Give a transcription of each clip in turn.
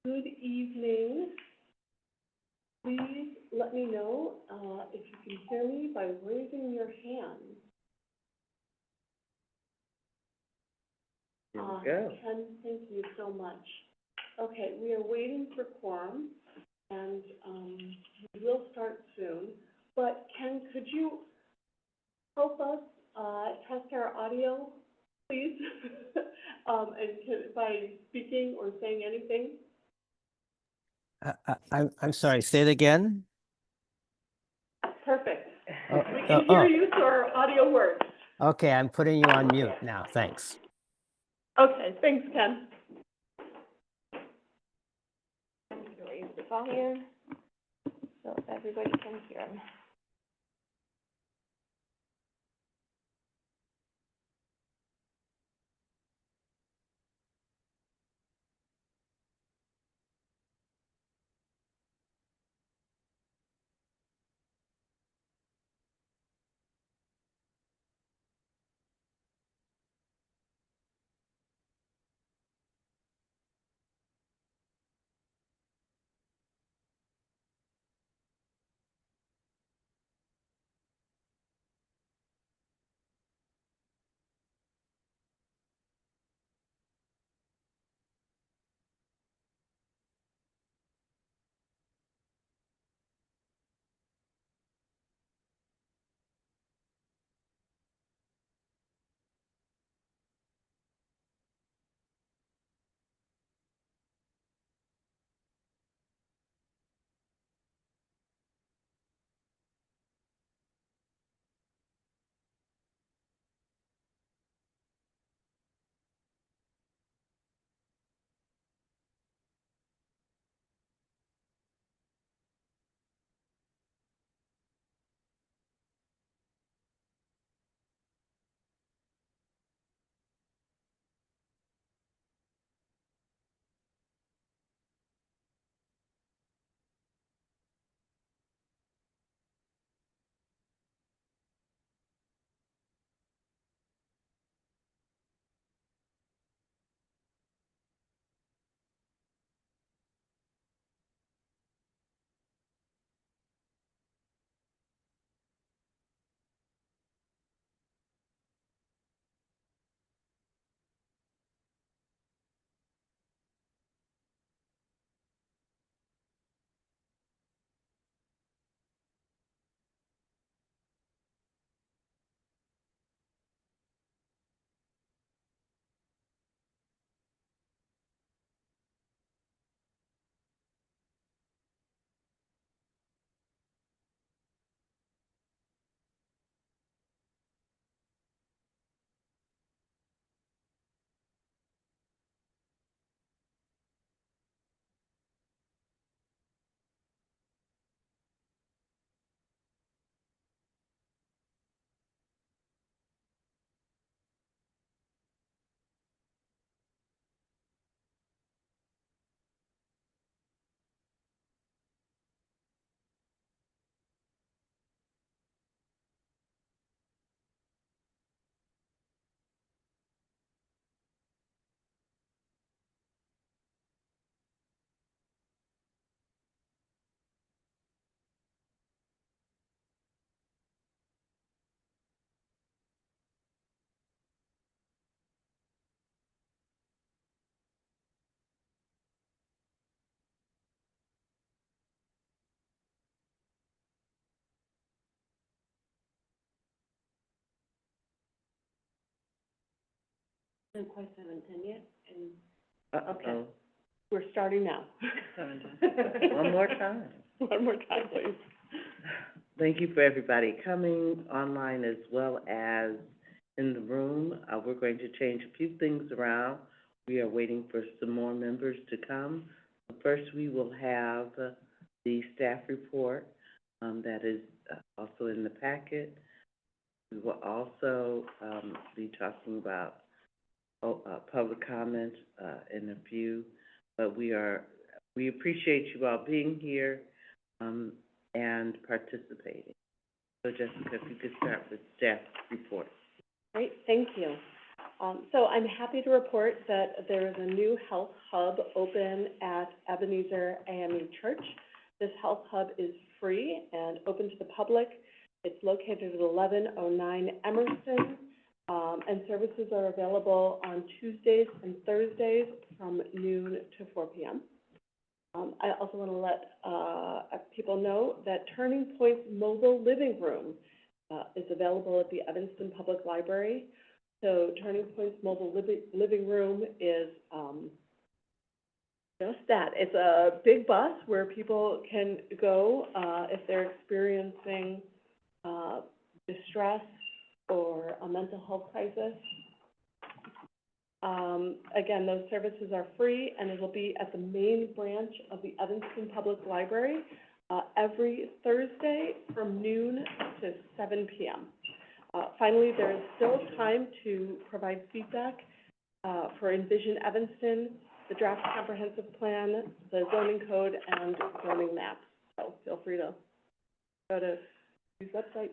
Good evening. Please let me know if you can hear me by raising your hand. There we go. Ken, thank you so much. Okay, we are waiting for quorum, and we will start soon. But Ken, could you help us test our audio, please? By speaking or saying anything? I'm sorry, say it again? Perfect. Oh, We can hear you, so our audio works. okay, I'm putting you on mute now, thanks. Okay, thanks, Ken. Raise the volume so everybody can hear him. Didn't quite 7:10 yet, and Uh-oh. we're starting now. 7:10. One more time. One more time, please. Thank you for everybody coming online as well as in the room. We're going to change a few things around. We are waiting for some more members to come. First, we will have the staff report that is also in the packet. We will also be talking about public comment in a few, but we appreciate you all being here and participating. So Jessica, if you could start with staff report. Great, thank you. So I'm happy to report that there is a new health hub open at Ebenezer AME Church. This health hub is free and open to the public. It's located at 1109 Emerson, and services are available on Tuesdays and Thursdays from noon to 4 p.m. I also want to let people know that Turning Point's mobile living room is available at the Evanston Public Library. So Turning Point's mobile living room is just that. It's a big bus where people can go if they're experiencing distress or a mental health crisis. Again, those services are free, and it'll be at the main branch of the Evanston Public Library every Thursday from noon to 7 p.m. Finally, there is still time to provide feedback for Envision Evanston, the draft comprehensive plan, the zoning code, and zoning maps. So feel free to go to his website.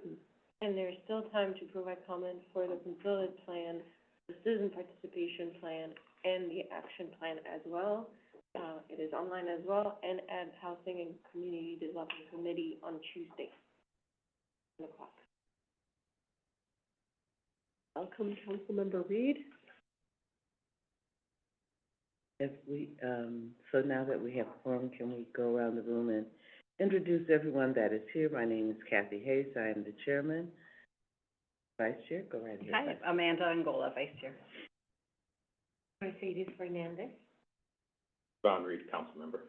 And there's still time to provide comment for the consolidated plan, the citizen participation plan, and the action plan as well. It is online as well, and at Housing and Community Development Committee on Tuesday, 10 o'clock. Welcome, Councilmember Reed. If we, so now that we have quorum, can we go around the room and introduce everyone that is here? My name is Kathy Hayes. I am the chairman. Vice Chair, go right ahead. Hi, Amanda Angola, Vice Chair. Mercedes Fernandez. Ron Reed, council member.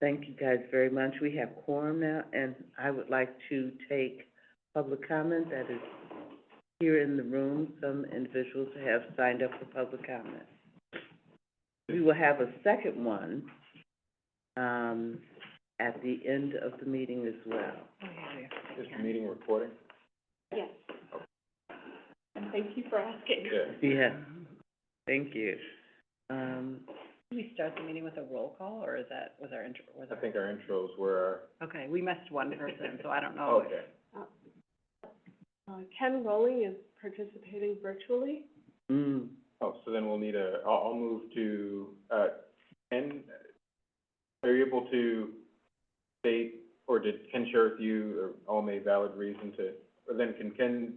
Thank you guys very much. We have quorum now, and I would like to take public comment that is here in the room. Some individuals have signed up for public comment. We will have a second one, at the end of the meeting as well. Is the meeting recording? Yes. And thank you for asking. Yeah. Yeah, thank you. Do we start the meeting with a roll call, or is that, was our intro, I think our intros were, Okay, we missed one person, so I don't know. okay. Ken Rowling is participating virtually. Oh, so then we'll need I'll move to, Ken, are you able to state, or did Ken share with you, or OMA valid reason to, or then can Ken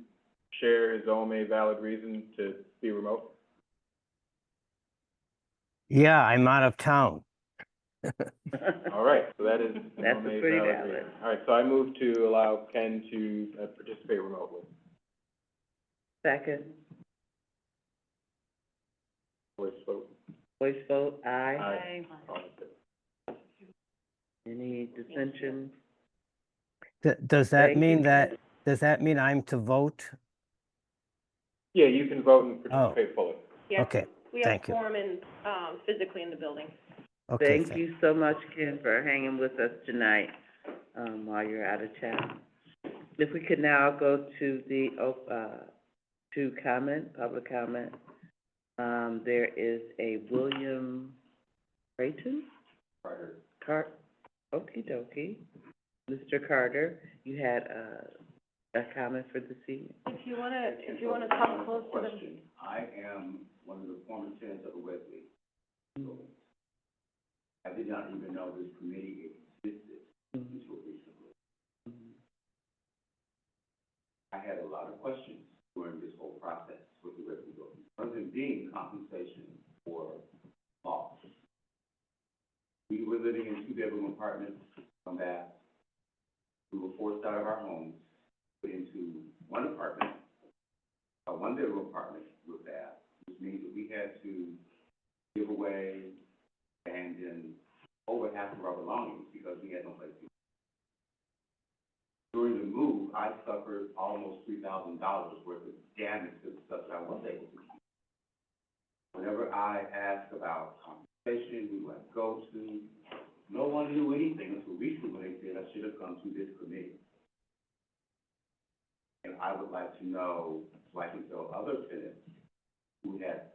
share his OMA valid reason to be remote? Yeah, I'm out of town. All right, so that is That's OMA pretty valid valid. reason. All right, so I move to allow Ken to participate remotely. Second, Voice vote. voice vote, aye. Aye. Any dissension? Does that Thank mean you. that, does that mean I'm to vote? Yeah, you can vote and Oh. participate fully. Yes, Okay, we have thank you. quorum in, physically in the building. Okay, Thank you so much, Ken, for hanging with us tonight, while you're out of town. If we could now go to the, to comment, public comment. There is a William Creighton? Carter. Okey dokey. Mr. Carter, you had, a comment for this evening? If you wanna come close to the. Question. I am one of the former tenants of the Wesley building. I did not even know this committee existed until recently. I had a lot of questions during this whole process with the Wesley building. One of them being compensation for loss. We were living in two-bedroom apartments, one bath. We were forced out of our homes, put into one apartment, a one-bedroom apartment with bath, which means that we had to give away, abandon over half of our belongings because we had no place to go. During the move, I suffered almost $3,000 worth of damage to the stuff that I was able to keep. Whenever I asked about compensation, who do I go to, no one knew anything until recently when they said I should have come to this committee. And I would like to know, so I can tell other tenants who had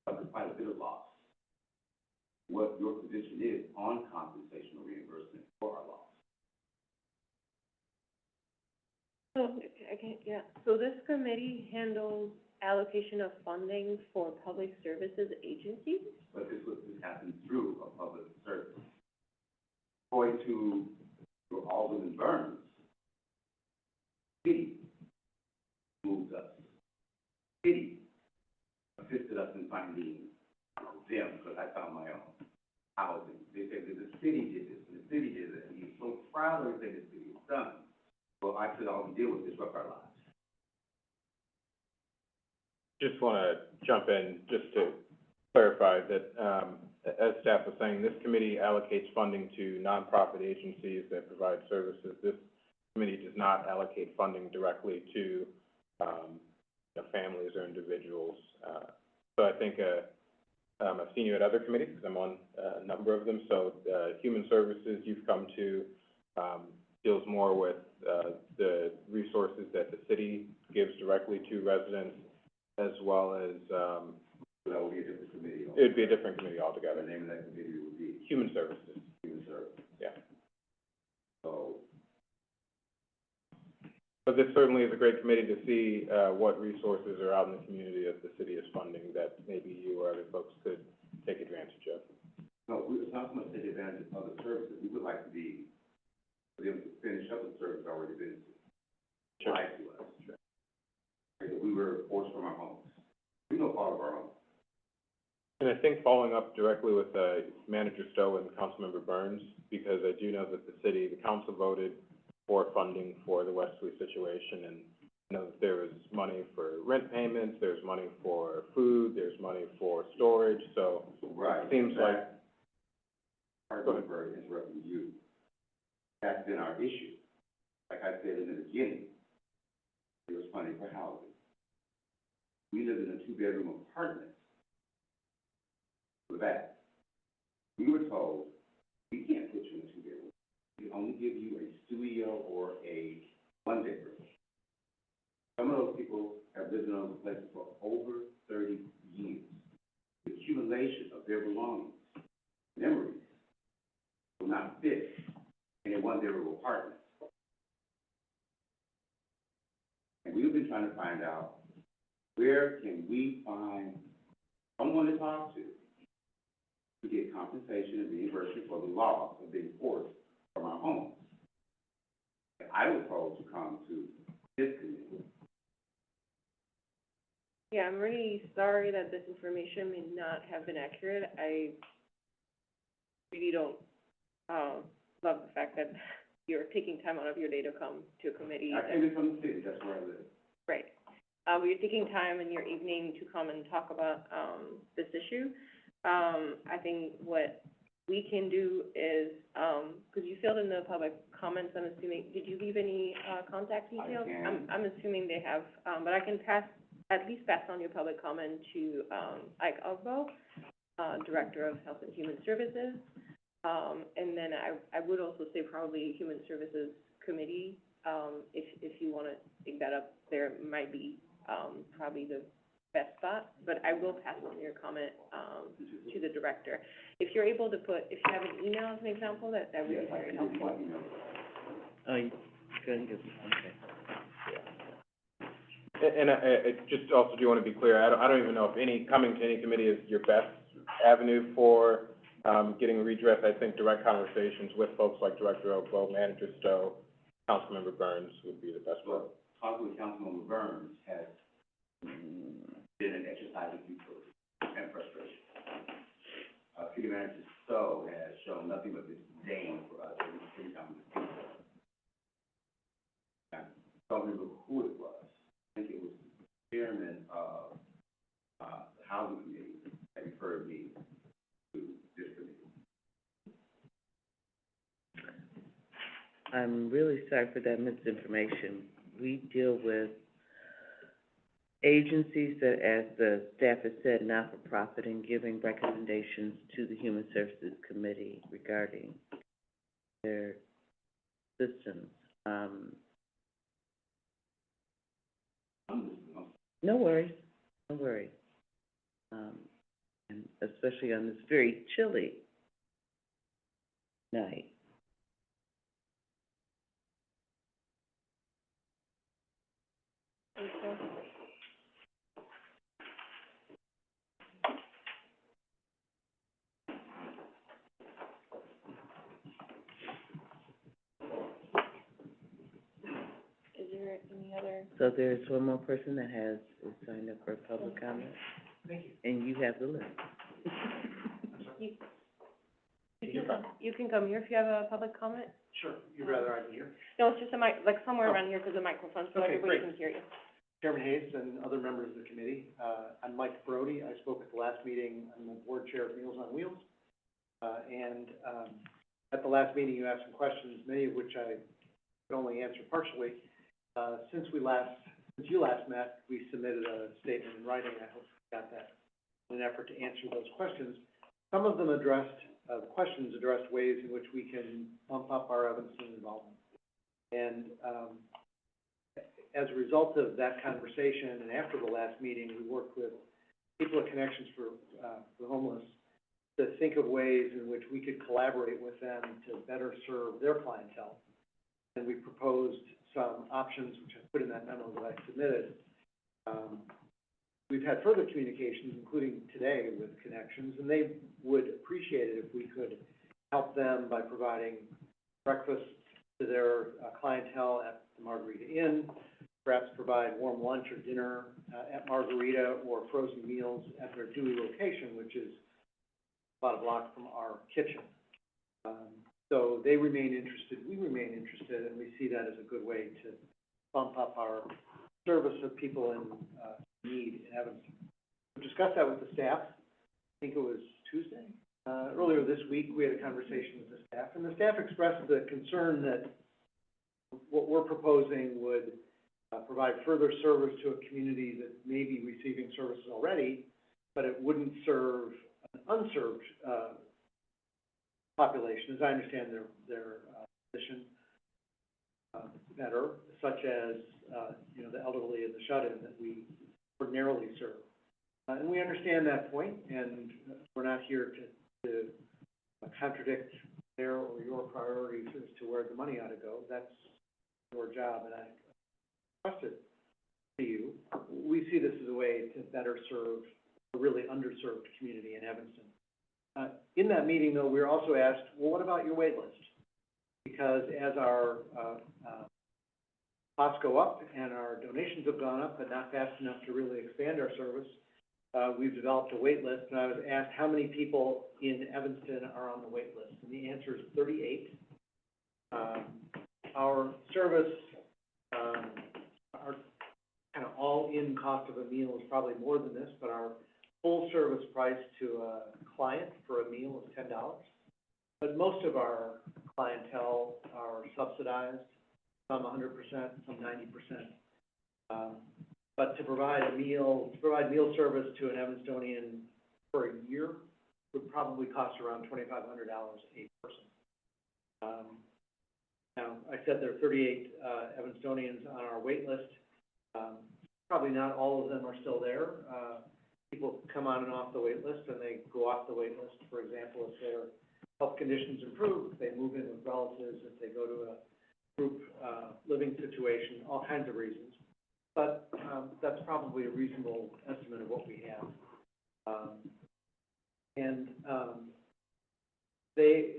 suffered quite a bit of loss, what your position is on compensation or reimbursement for our loss. So, I can't, yeah, so this committee handles allocation of funding for public services agencies? But this happens through a public service. Going to Alderman Burns, city moved us. City assisted us in finding them, because I found my own housing. They said that the city did this, and the city did that, and he's so proud of everything the city has done. Well, I said, all we did was disrupt our lives. Just wanna jump in, just to clarify that, as staff was saying, this committee allocates funding to nonprofit agencies that provide services. This committee does not allocate funding directly to, families or individuals. So I think, I've seen you at other committees, because I'm on a number of them. So, Human Services, you've come to, deals more with, the resources that the city gives directly to residents, as well as, So that would be a different committee. it'd be a different committee The altogether. name of that committee would be Human Services, Human Service. yeah. So, But this certainly is a great committee to see, what resources are out in the community that the city is funding that maybe you or other folks could take advantage of. no, it's not so much take advantage of other services. We would like to be, for them to finish up the service already been Sure. provided to us. Like, we were forced from our homes. We no fault of our own. And I think following up directly with, Manager Stowe and Councilmember Burns, because I do know that the council voted for funding for the Wesley situation, and I know that there was money for rent payments, there's money for food, there's money for storage, so Right. it seems like, Pardon me for interrupting you. That's been our issue. Like I said in the beginning, there was funding for housing. We lived in a two-bedroom apartment. For that, we were told, we can't put you in a two-bedroom. We can only give you a studio or a one-bedroom. Some of those people have lived in those places for over 30 years. The accumulation of their belongings, memories, will not fit in a one-bedroom apartment. And we've been trying to find out, where can we find someone to talk to get compensation and reimbursement for the loss of being forced from our homes? And I was told to come to this committee. Yeah, I'm really sorry that this information may not have been accurate. I really don't, love the fact that you're taking time out of your day to come to a committee. I came in from the city, that's where I live. Right. You're taking time in your evening to come and talk about, this issue. I think what we can do is, because you filled in the public comments, I'm assuming, did you leave any, contact details? I can. I'm assuming they have, but I can at least pass on your public comment to, Ike Ogbo, Director of Health and Human Services. And then I would also say probably Human Services Committee, if you want to take that up, there might be, probably the best spot, but I will pass on your comment, to the director. If you're able to if you have an email as an example, that would be Yes, I very can give you helpful. my email. Oh, you couldn't give, okay. and I just also do wanna be clear, I don't even know if coming to any committee is your best avenue for, getting redress. I think direct conversations with folks like Director Oakville, Manager Stowe, Councilmember Burns would be the best way. But talking with Councilmember Burns has been an exercise of futility and frustration. City Manager Stowe has shown nothing but disdain for us every time we speak. I don't remember who it was. I think it was the chairman of, the housing committee that referred me to this committee. I'm really sorry for that misinformation. We deal with agencies that, as the staff has said, not-for-profit, and giving recommendations to the Human Services Committee regarding their systems. No worries, no worries. And especially on this very chilly night. Thank you. Is there any other? So there's one more person that has is signed up for public comment, Thank you. and you have the list. You can come here if you have a public comment. Sure, you'd rather I be here. No, it's just a mic, like somewhere around here, because the microphone, so Okay, everybody great. can hear you. Chairman Hayes and other members of the committee, I'm Mike Brody. I spoke at the last meeting. I'm the board chair of Meals on Wheels. At the last meeting, you asked some questions, many of which I could only answer partially. Since you last met, we submitted a statement in writing. I hope you got that in an effort to answer those questions. Some of them the questions addressed ways in which we can bump up our Evanston involvement. And, as a result of that conversation, and after the last meeting, we worked with People at Connections for the Homeless to think of ways in which we could collaborate with them to better serve their clientele. And we proposed some options, which I put in that memo that I submitted. We've had further communications, including today, with Connections, and they would appreciate it if we could help them by providing breakfast to their clientele at the Margarita Inn, perhaps provide warm lunch or dinner at Margarita, or frozen meals at their Dewey location, which is about a block from our kitchen. So they remain interested, we remain interested, and we see that as a good way to bump up our service of people in need in Evanston. We discussed that with the staff. I think it was Tuesday. Earlier this week, we had a conversation with the staff, and the staff expressed the concern that what we're proposing would provide further service to a community that may be receiving services already, but it wouldn't serve an unserved population, as I understand their position better, such as the elderly and the shut-in that we ordinarily serve. And we understand that point, and we're not here to contradict their or your priorities as to where the money ought to go. That's your job, and I trust it to you. We see this as a way to better serve a really underserved community in Evanston. In that meeting, though, we were also asked, well, what about your wait list? Because as our costs go up and our donations have gone up, but not fast enough to really expand our service, we've developed a wait list, and I was asked how many people in Evanston are on the wait list, and the answer is 38. Our service, our kind of all-in cost of a meal is probably more than this, but our full service price to a client for a meal is $10. But most of our clientele are subsidized, some 100%, some 90%. But to provide meal service to an Evanstonian for a year would probably cost around $2,500 a person. Now, I said there are 38 Evanstonians on our wait list. Probably not all of them are still there. People come on and off the wait list, and they go off the wait list, for example, if their health conditions improve, if they move in with relatives, if they go to a group living situation, all kinds of reasons. But that's probably a reasonable estimate of what we have. They,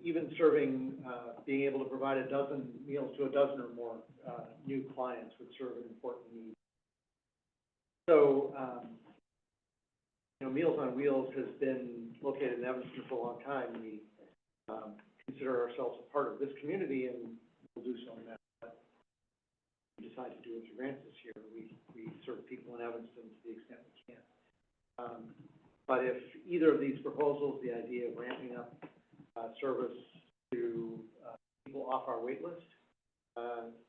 even serving, being able to provide a dozen meals to a dozen or more new clients would serve an important need. So, Meals on Wheels has been located in Evanston for a long time. We consider ourselves a part of this community, and we'll do so now. We decide to do it through grants this year. We serve people in Evanston to the extent we can. But if either of these proposals, the idea of ramping up service to people off our wait list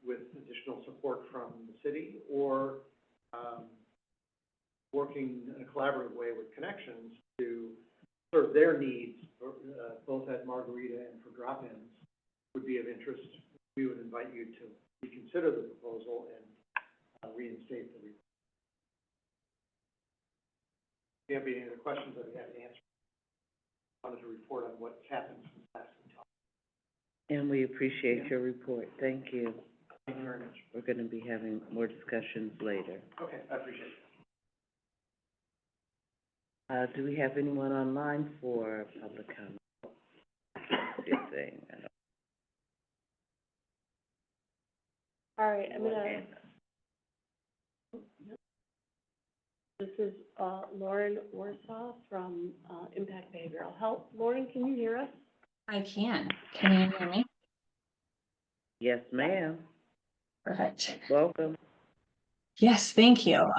with additional support from the city, or working in a collaborative way with Connections to serve their needs, both at Margarita and for drop-ins, would be of interest, we would invite you to reconsider the proposal and reinstate the report. If you have any other questions, I'd be happy to answer. I wanted to report on what's happened since last we talked. And we appreciate your report. Thank you. Thank you very much. We're gonna be having more discussions later. Okay, I appreciate it. Do we have anyone online for public comment? Good thing. I don't- All right, I'm gonna, this is, Lauren Warsaw from, Impact Behavioral Health. Lauren, can you hear us? I can. Can you hear me? Yes, ma'am. Perfect. Welcome. Yes, thank you.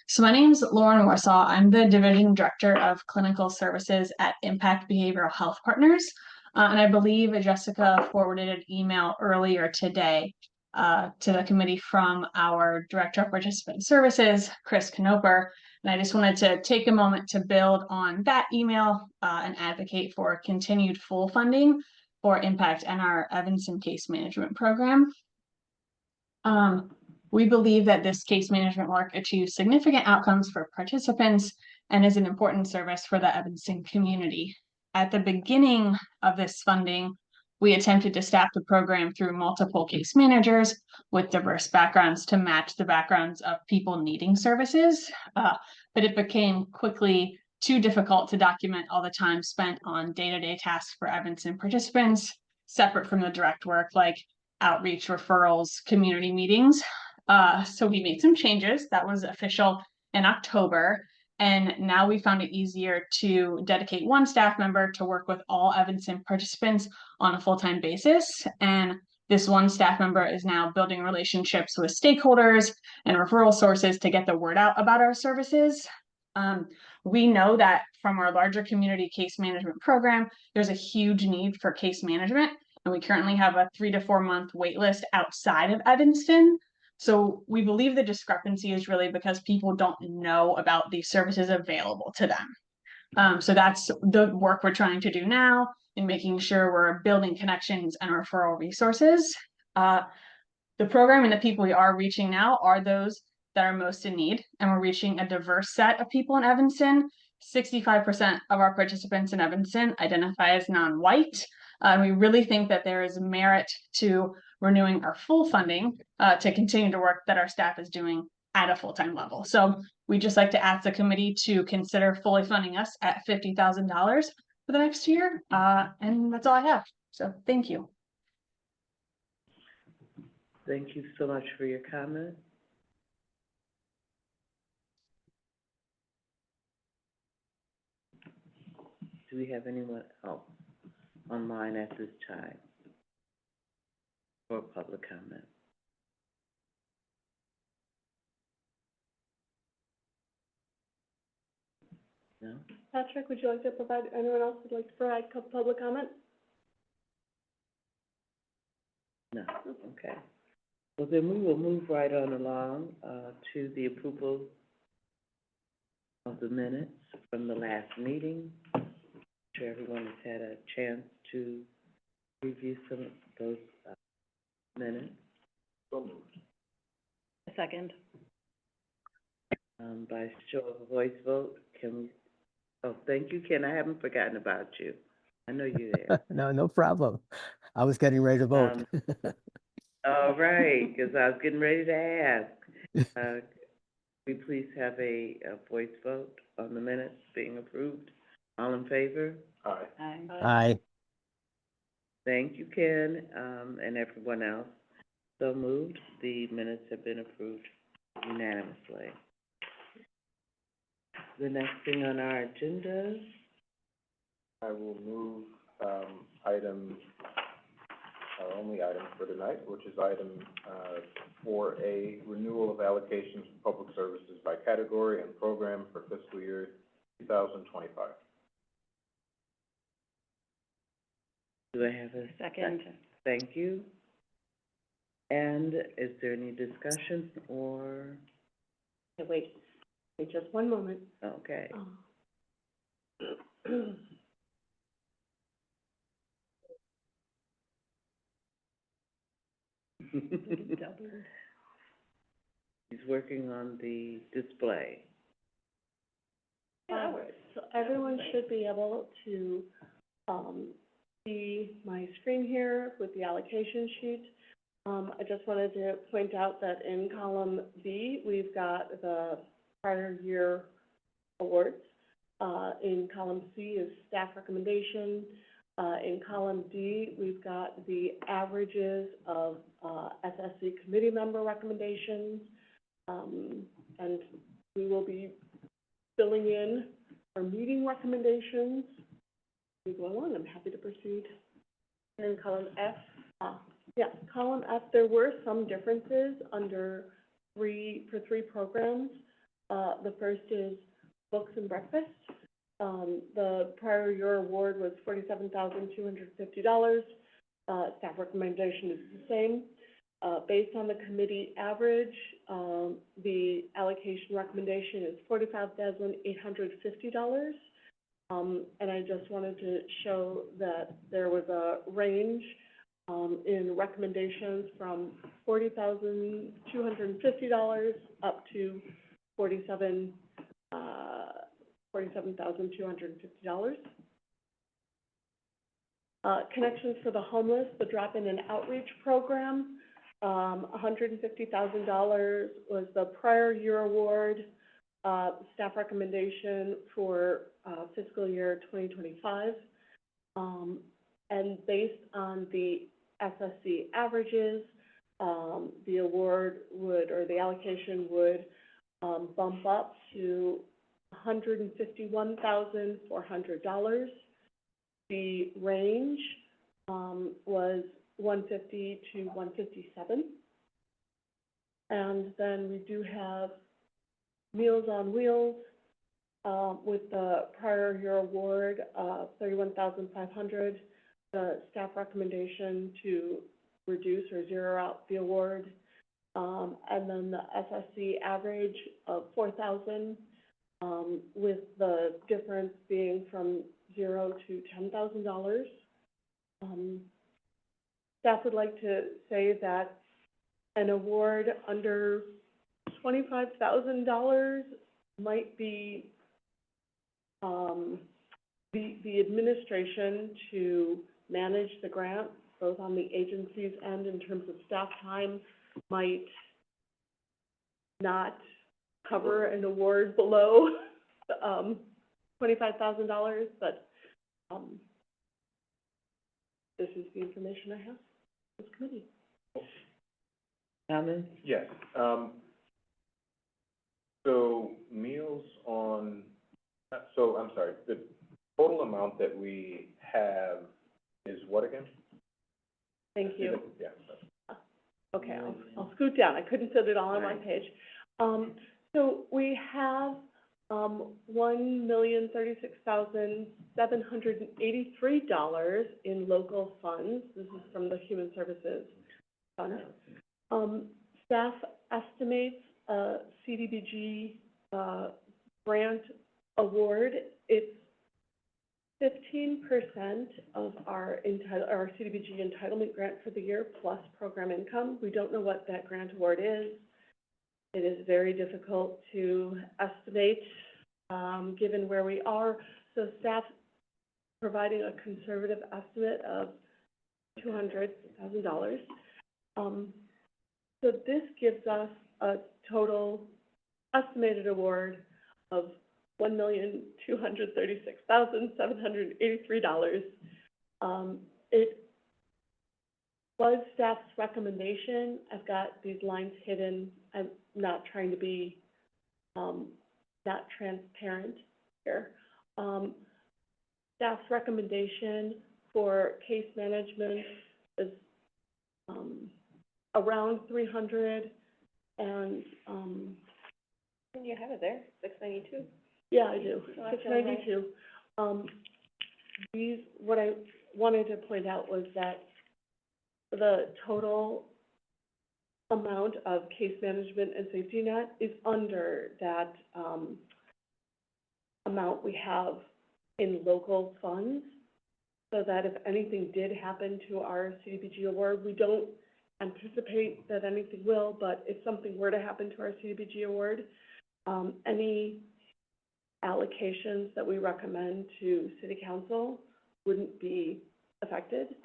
So my name's Lauren Warsaw. I'm the Division Director of Clinical Services at Impact Behavioral Health Partners. And I believe Jessica forwarded an email earlier today to the committee from our Director of Participant Services, Chris Knoper. And I just wanted to take a moment to build on that email and advocate for continued full funding for Impact and our Evanston Case Management Program. We believe that this case management work achieves significant outcomes for participants and is an important service for the Evanston community. At the beginning of this funding, we attempted to staff the program through multiple case managers with diverse backgrounds to match the backgrounds of people needing services, but it became quickly too difficult to document all the time spent on day-to-day tasks for Evanston participants, separate from the direct work like outreach, referrals, community meetings. So we made some changes. That was official in October. And now we found it easier to dedicate one staff member to work with all Evanston participants on a full-time basis. And this one staff member is now building relationships with stakeholders and referral sources to get the word out about our services. We know that from our larger community case management program, there's a huge need for case management. And we currently have a 3 to 4 month wait list outside of Evanston. So we believe the discrepancy is really because people don't know about these services available to them. So that's the work we're trying to do now in making sure we're building connections and referral resources. The program and the people we are reaching now are those that are most in need, and we're reaching a diverse set of people in Evanston. 65% of our participants in Evanston identify as non-white. And we really think that there is merit to renewing our full funding to continue to work that our staff is doing at a full-time level. So we'd just like to ask the committee to consider fully funding us at $50,000 for the next year. And that's all I have. So thank you. Thank you so much for your comment. Do we have anyone else online at this time for public comment? No? Patrick, would you like to provide, anyone else would like to provide public comment? No, okay. Well, then we will move right on along to the approval of the minutes from the last meeting. I'm sure everyone has had a chance to review some of those minutes. So moved. A second. By show of voice vote, can we, oh, thank you, Ken, I haven't forgotten about you. I know you're there. No, no problem. I was getting ready to vote. All right, because I was getting ready to ask. Could we please have a voice vote on the minutes being approved? All in favor? Aye. Aye. Aye. Thank you, Ken, and everyone else. So moved. The minutes have been approved unanimously. The next thing on our agenda, I will move, item, our only item for tonight, which is item, 4A, renewal of allocations for public services by category and program for fiscal year 2025. do I have a Second. Thank you. And is there any discussion or, Okay, wait just one moment. okay. He's working on the display. So everyone should be able to, see my screen here with the allocation sheet. I just wanted to point out that in column B, we've got the prior year awards. In column C is staff recommendation. In column D, we've got the averages of, SSC committee member recommendations. And we will be filling in our meeting recommendations. We go along, I'm happy to proceed. And then column F, Yeah, column F, there were some differences under for three programs. The first is books and breakfast. The prior year award was $47,250. Staff recommendation is the same. Based on the committee average, the allocation recommendation is $45,850. And I just wanted to show that there was a range in recommendations from $40,250 up to $47,250. Connections for the Homeless, the drop-in and outreach program, $150,000 was the prior year award. Staff recommendation for fiscal year 2025. And based on the SSC averages, the award would, or the allocation would, bump up to $151,400. The range, was 150 to 157. And then we do have Meals on Wheels, with the prior year award, $31,500. The staff recommendation to reduce or zero out the award. And then the SSC average of $4,000, with the difference being from $0 to $10,000. Staff would like to say that an award under $25,000 might be, the administration to manage the grant, both on the agency's end in terms of staff time, might not cover an award below, $25,000, but, this is the information I have for this committee. Comments? Yes, so Meals on, so I'm sorry, the total amount that we have is what again? Thank you. Yeah. Okay, I'll scoot down, I couldn't fit it all on one Right. page. So we have, $1,036,783 in local funds. This is from the Human Services Fund. Staff estimates, CDBG, grant award, it's 15% of our CDBG entitlement grant for the year plus program income. We don't know what that grant award is. It is very difficult to estimate, given where we are. So staff providing a conservative estimate of $200,000. So this gives us a total estimated award of $1,236,783. It was staff's recommendation. I've got these lines hidden. I'm not trying to be, not transparent here. Staff's recommendation for case management is, around 300, and, you have it there, 692. yeah, I do, Oh, that's 692. What I wanted to point out was that the total amount of case management and safety net is under that, amount we have in local funds, so that if anything did happen to our CDBG award, we don't anticipate that anything will, but if something were to happen to our CDBG award, any allocations that we recommend to city council wouldn't be affected.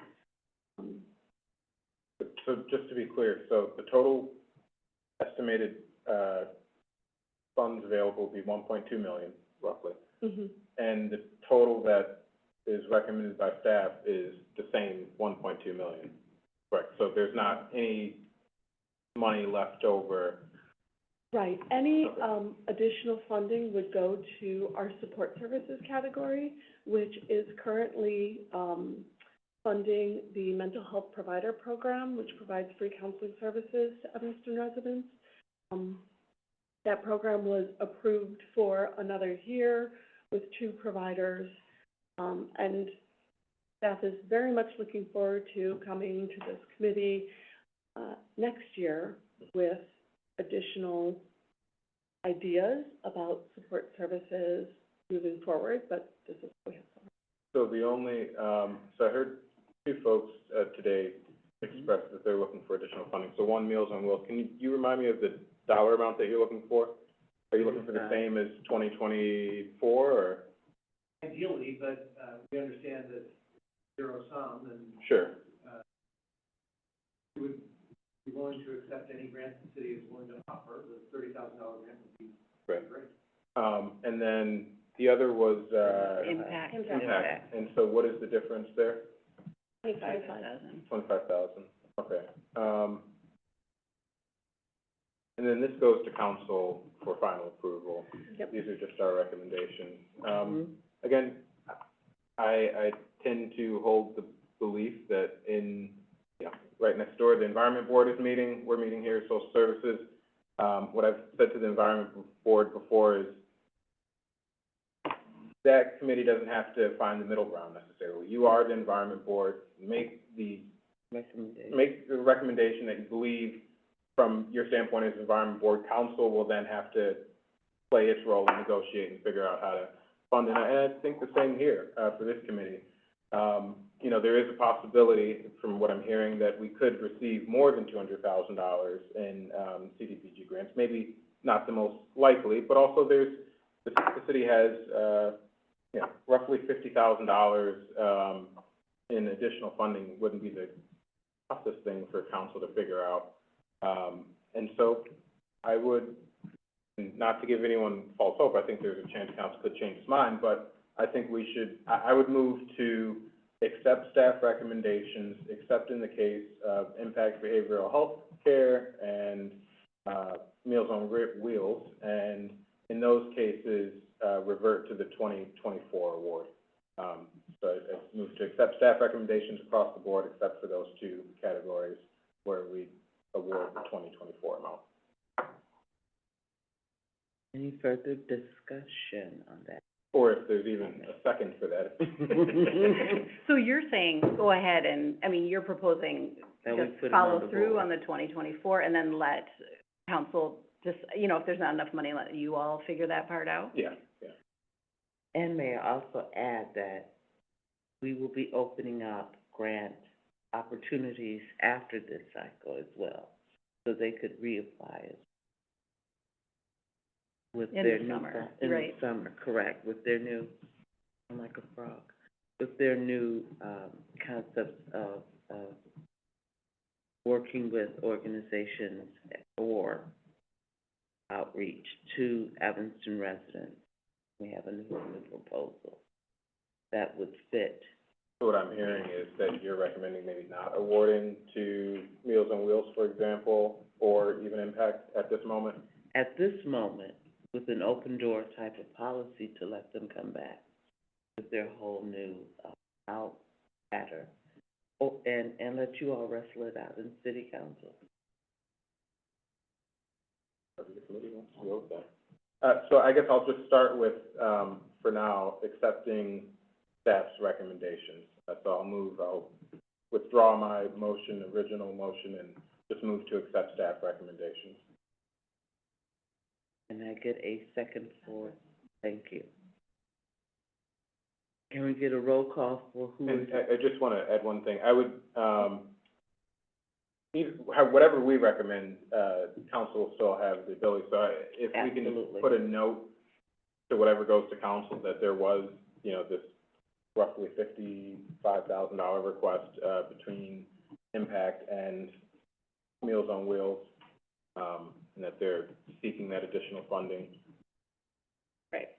so just to be clear, so the total estimated, funds available will be 1.2 million, roughly. Mhm. And the total that is recommended by staff is the same 1.2 million. Correct, so there's not any money left over. Right, any, additional funding would go to our support services category, which is currently, funding the mental health provider program, which provides free counseling services to Evanston residents. That program was approved for another year with 2 providers, and staff is very much looking forward to coming to this committee, next year with additional ideas about support services moving forward, but this is what we have. So the only, so I heard 2 folks, today express that they're looking for additional funding. So one, Meals on Wheels, can you remind me of the dollar amount that you're looking for? Are you looking for the same as 2024, or? Ideally, but, we understand that zero sum, and Sure. we would be willing to accept any grant the city is willing to offer. The $30,000 grant would be Right. great. And then the other was, Impact. impact. And so what is the difference there? 5,000. 25,000, okay. And then this goes to council for final approval. Yep. These are just our recommendations. Mhm. Again, I tend to hold the belief that in, you know, right next door, the Environment Board is meeting, we're meeting here, Social Services. What I've said to the Environment Board before is that committee doesn't have to find the middle ground necessarily. You are the Environment Board, make the recommendation that you believe from your standpoint as Environment Board. Council will then have to play its role and negotiate and figure out how to fund it. And I think the same here, for this committee. You know, there is a possibility, from what I'm hearing, that we could receive more than $200,000 in, CDBG grants. Maybe not the most likely, but also the city has, you know, roughly $50,000, in additional funding wouldn't be the toughest thing for council to figure out. And so I would, not to give anyone false hope, I think there's a chance council could change its mind, but I think we should, I would move to accept staff recommendations, except in the case of Impact Behavioral Health Care and, Meals on Wheels, and in those cases, revert to the 2024 award. So I move to accept staff recommendations across the board, except for those 2 categories where we award the 2024 amount. Any further discussion on that? Or if there's even a second for that. So you're saying, go ahead and, I mean, you're proposing That we just put 'em on follow the through board. on the 2024 and then let council just, you know, if there's not enough money, let you all figure that part out? Yeah. And may I also add that we will be opening up grant opportunities after this cycle as well, so they could reapply with In their the new summer, in right. the summer, correct, with their new, I'm like a frog, with their new, concepts of working with organizations or outreach to Evanston residents. We have a new proposal that would fit. So what I'm hearing is that you're recommending maybe not awarding to Meals on Wheels, for example, or even Impact at this moment? At this moment, with an open door type of policy to let them come back with their whole new, out pattern. Oh, and let you all wrestle it out in city council. So I guess I'll just start with, for now, accepting staff's recommendations. So I'll withdraw my original motion, and just move to accept staff recommendations. And I get a second for, thank you. Can we get a roll call for who is? And I just wanna add one thing. I would, whatever we recommend, council will still have the ability, so if we can Absolutely. put a note to whatever goes to council that there was, you know, this roughly $55,000 request, between Impact and Meals on Wheels, and that they're seeking that additional funding. Right.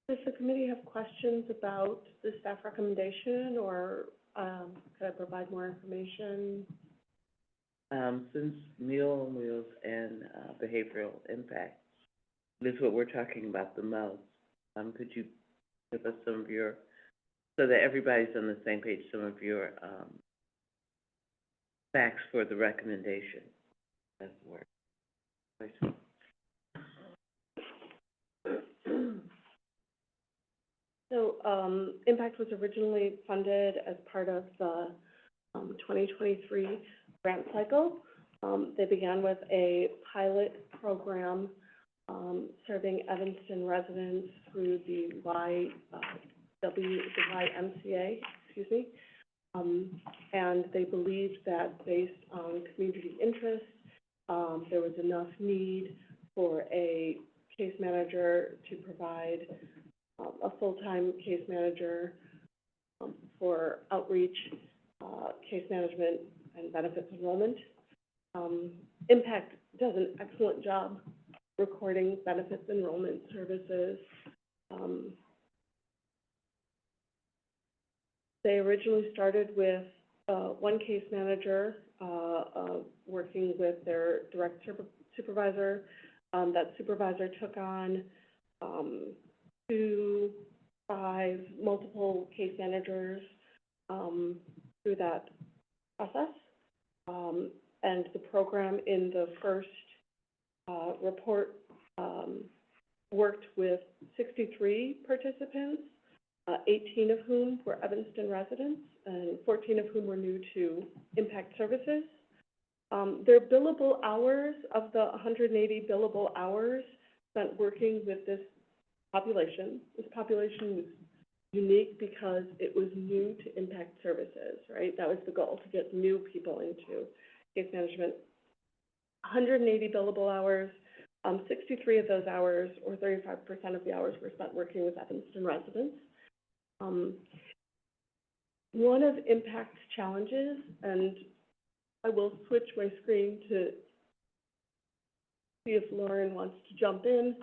Does the committee have questions about the staff recommendation, or, could I provide more information? Since Meal on Wheels and, behavioral impact is what we're talking about the most, could you give us some of your, so that everybody's on the same page, some of your, facts for the recommendation? That's the word. So, Impact was originally funded as part of the, 2023 grant cycle. They began with a pilot program, serving Evanston residents through the YMCA, excuse me. And they believed that based on community interest, there was enough need for a case manager to provide a full-time case manager for outreach, case management, and benefits enrollment. Impact does an excellent job recording benefits enrollment services. They originally started with one case manager working with their direct supervisor. That supervisor took on 2, 5, multiple case managers through that process. And the program in the first report worked with 63 participants, 18 of whom were Evanston residents, and 14 of whom were new to Impact Services. Their billable hours, of the 180 billable hours spent working with this population was unique because it was new to Impact Services, right? That was the goal, to get new people into case management. 180 billable hours, 63 of those hours, or 35% of the hours, were spent working with Evanston residents. One of Impact's challenges, and I will switch my screen to see if Lauren wants to jump in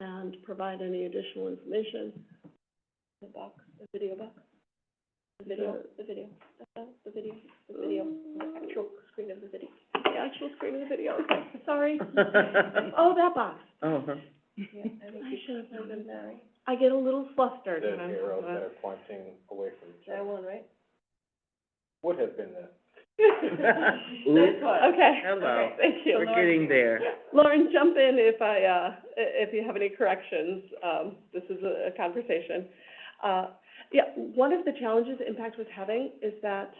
and provide any additional information. The box, the video box, the video, the actual screen of the video. The actual screen of the video, sorry. Oh, that box. Uh-huh. Yeah, I think you should have been there. I get a little flustered The when I'm. arrows that are pointing away from each That other. one, right? Would have been that. This one. Okay. Hello. Okay, thank you. We're getting there. Lauren, jump in if you have any corrections. This is a conversation. Yeah, one of the challenges Impact was having is that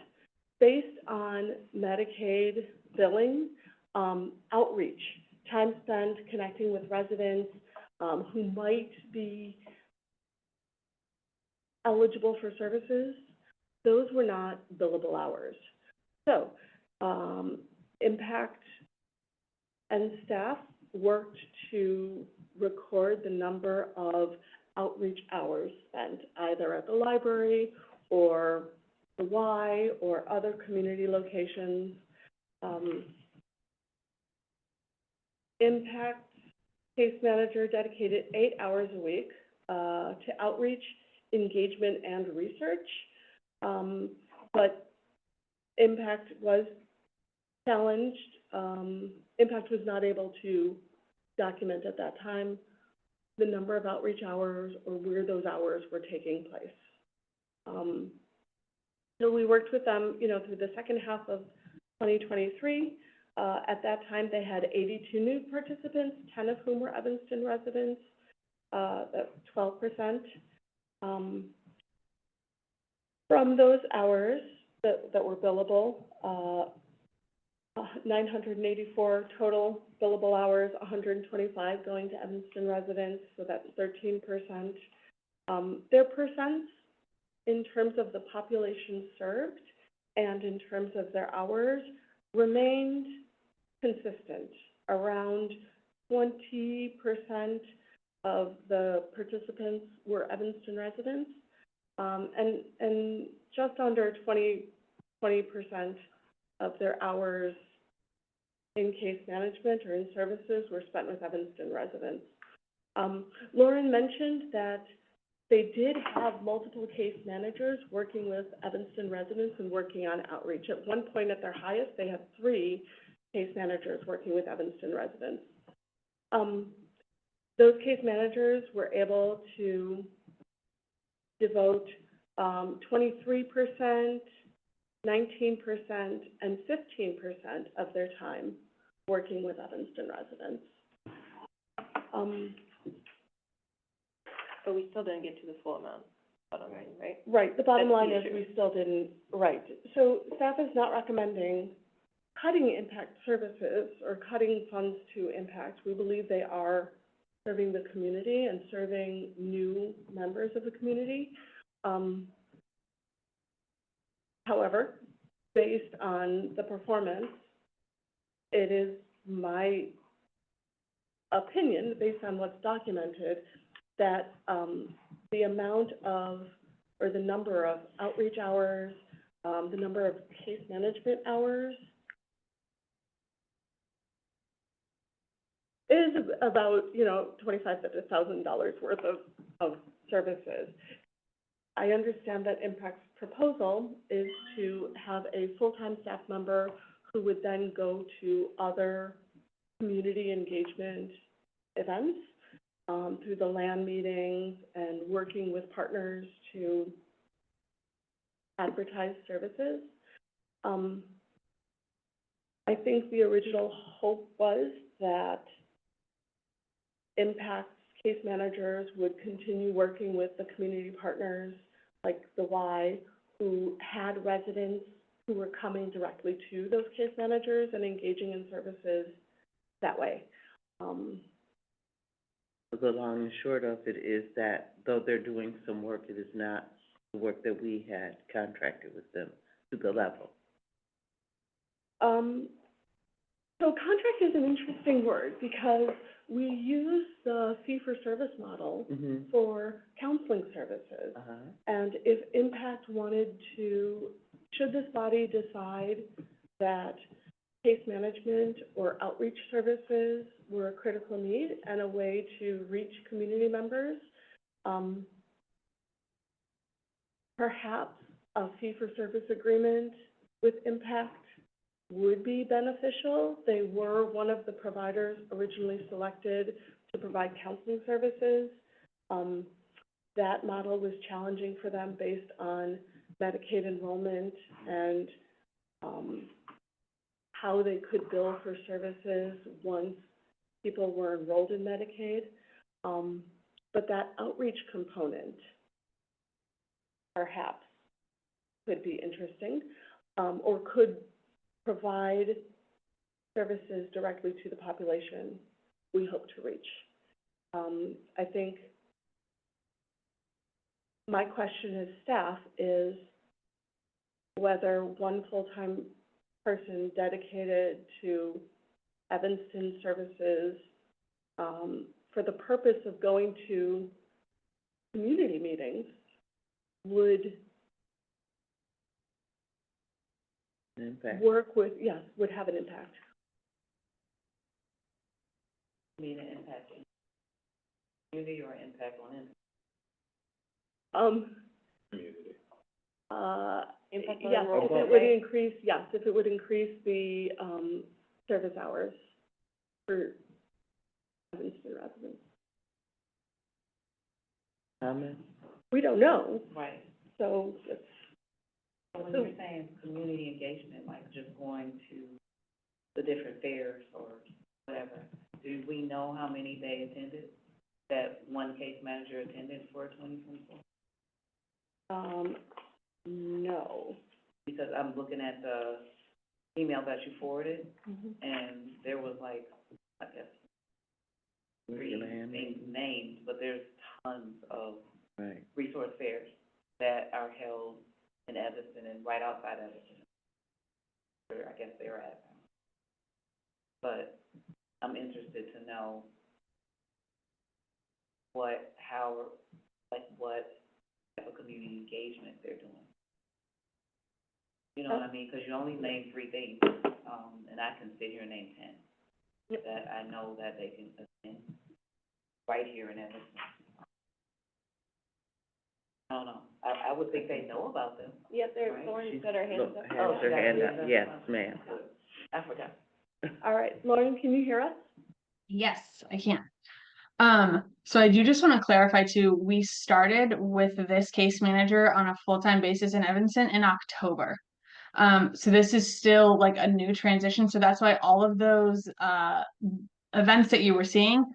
based on Medicaid billing, outreach, time spent connecting with residents, who might be eligible for services, those were not billable hours. So, Impact and staff worked to record the number of outreach hours spent either at the library or the Y or other community locations. Impact case manager dedicated 8 hours a week to outreach, engagement, and research. But Impact was challenged. Impact was not able to document at that time the number of outreach hours or where those hours were taking place. So we worked with them, through the second half of 2023. At that time, they had 82 new participants, 10 of whom were Evanston residents, that's 12%. From those hours that were billable, 984 total billable hours, 125 going to Evanston residents, so that's 13%. Their percents in terms of the population served and in terms of their hours remained consistent. Around 20% of the participants were Evanston residents, and just under 20% of their hours in case management or in services were spent with Evanston residents. Lauren mentioned that they did have multiple case managers working with Evanston residents and working on outreach. At one point, at their highest, they had 3 case managers working with Evanston residents. Those case managers were able to devote 23%, 19%, and 15% of their time working with Evanston residents. But we still didn't get to the full amount, bottom line, right? Right, the bottom That's line the is issue. we still didn't, right. So staff is not recommending cutting impact services or cutting funds to impact. We believe they are serving the community and serving new members of the community. However, based on the performance, it is my opinion, based on what's documented, that the amount of, or the number of outreach hours, the number of case management hours is about, $25,000 worth of services. I understand that Impact's proposal is to have a full-time staff member who would then go to other community engagement events, through the land meetings and working with partners to advertise services. I think the original hope was that Impact's case managers would continue working with the community partners like the Y, who had residents who were coming directly to those case managers and engaging in services that way. The long and short of it is that though they're doing some work, it is not the work that we had contracted with them to the level. So contract is an interesting word because we use the fee-for-service model Mm-hmm. for counseling services. And if Impact wanted to, should this body decide that case management or outreach services were a critical need and a way to reach community members, perhaps a fee-for-service agreement with Impact would be beneficial. They were one of the providers originally selected to provide counseling services. That model was challenging for them based on Medicaid enrollment and how they could bill for services once people were enrolled in Medicaid. But that outreach component perhaps could be interesting, or could provide services directly to the population we hope to reach. I think my question as staff is whether one full-time person dedicated to Evanston services, for the purpose of going to community meetings would Impact. work with, yes, would have an impact. Mean an impact on community or impact on impact? Community. Impact on Yes, if enrollment, it would right? increase, yes, if it would increase the, service hours for Evanston residents. Comment? We don't know, Right. so it's, When So- you're saying community engagement, like just going to the different fairs or whatever, do we know how many they attended, that one case manager attended for 2024? no. Because I'm looking at the email that you forwarded, Mhm. and there was like, I guess, 3 things named, but there's tons of resource fairs that are held in Evanston and right outside Evanston, where I guess they're at. But I'm interested to know what type of community engagement they're doing. You know what I mean? 'Cause you only name 3 dates, and I can sit here and name 10. Yep. That I know that they can attend right here in Evanston. I don't know. I would think they know about them. Yeah, there, Right. Lauren's got her hands Look, up. has Oh, her she got hand her up, hand yes, up. ma'am. I forgot. All right, Lauren, can you hear us? Yes, I can. So I do just want to clarify too, we started with this case manager on a full-time basis in Evanston in October. So this is still like a new transition, so that's why all of those events that you were seeing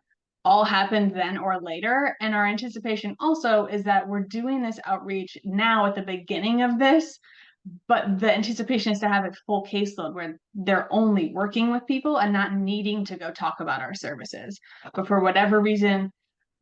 all happened then or later. And our anticipation also is that we're doing this outreach now at the beginning of this, but the anticipation is to have a full caseload where they're only working with people and not needing to go talk about our services. But for whatever reason,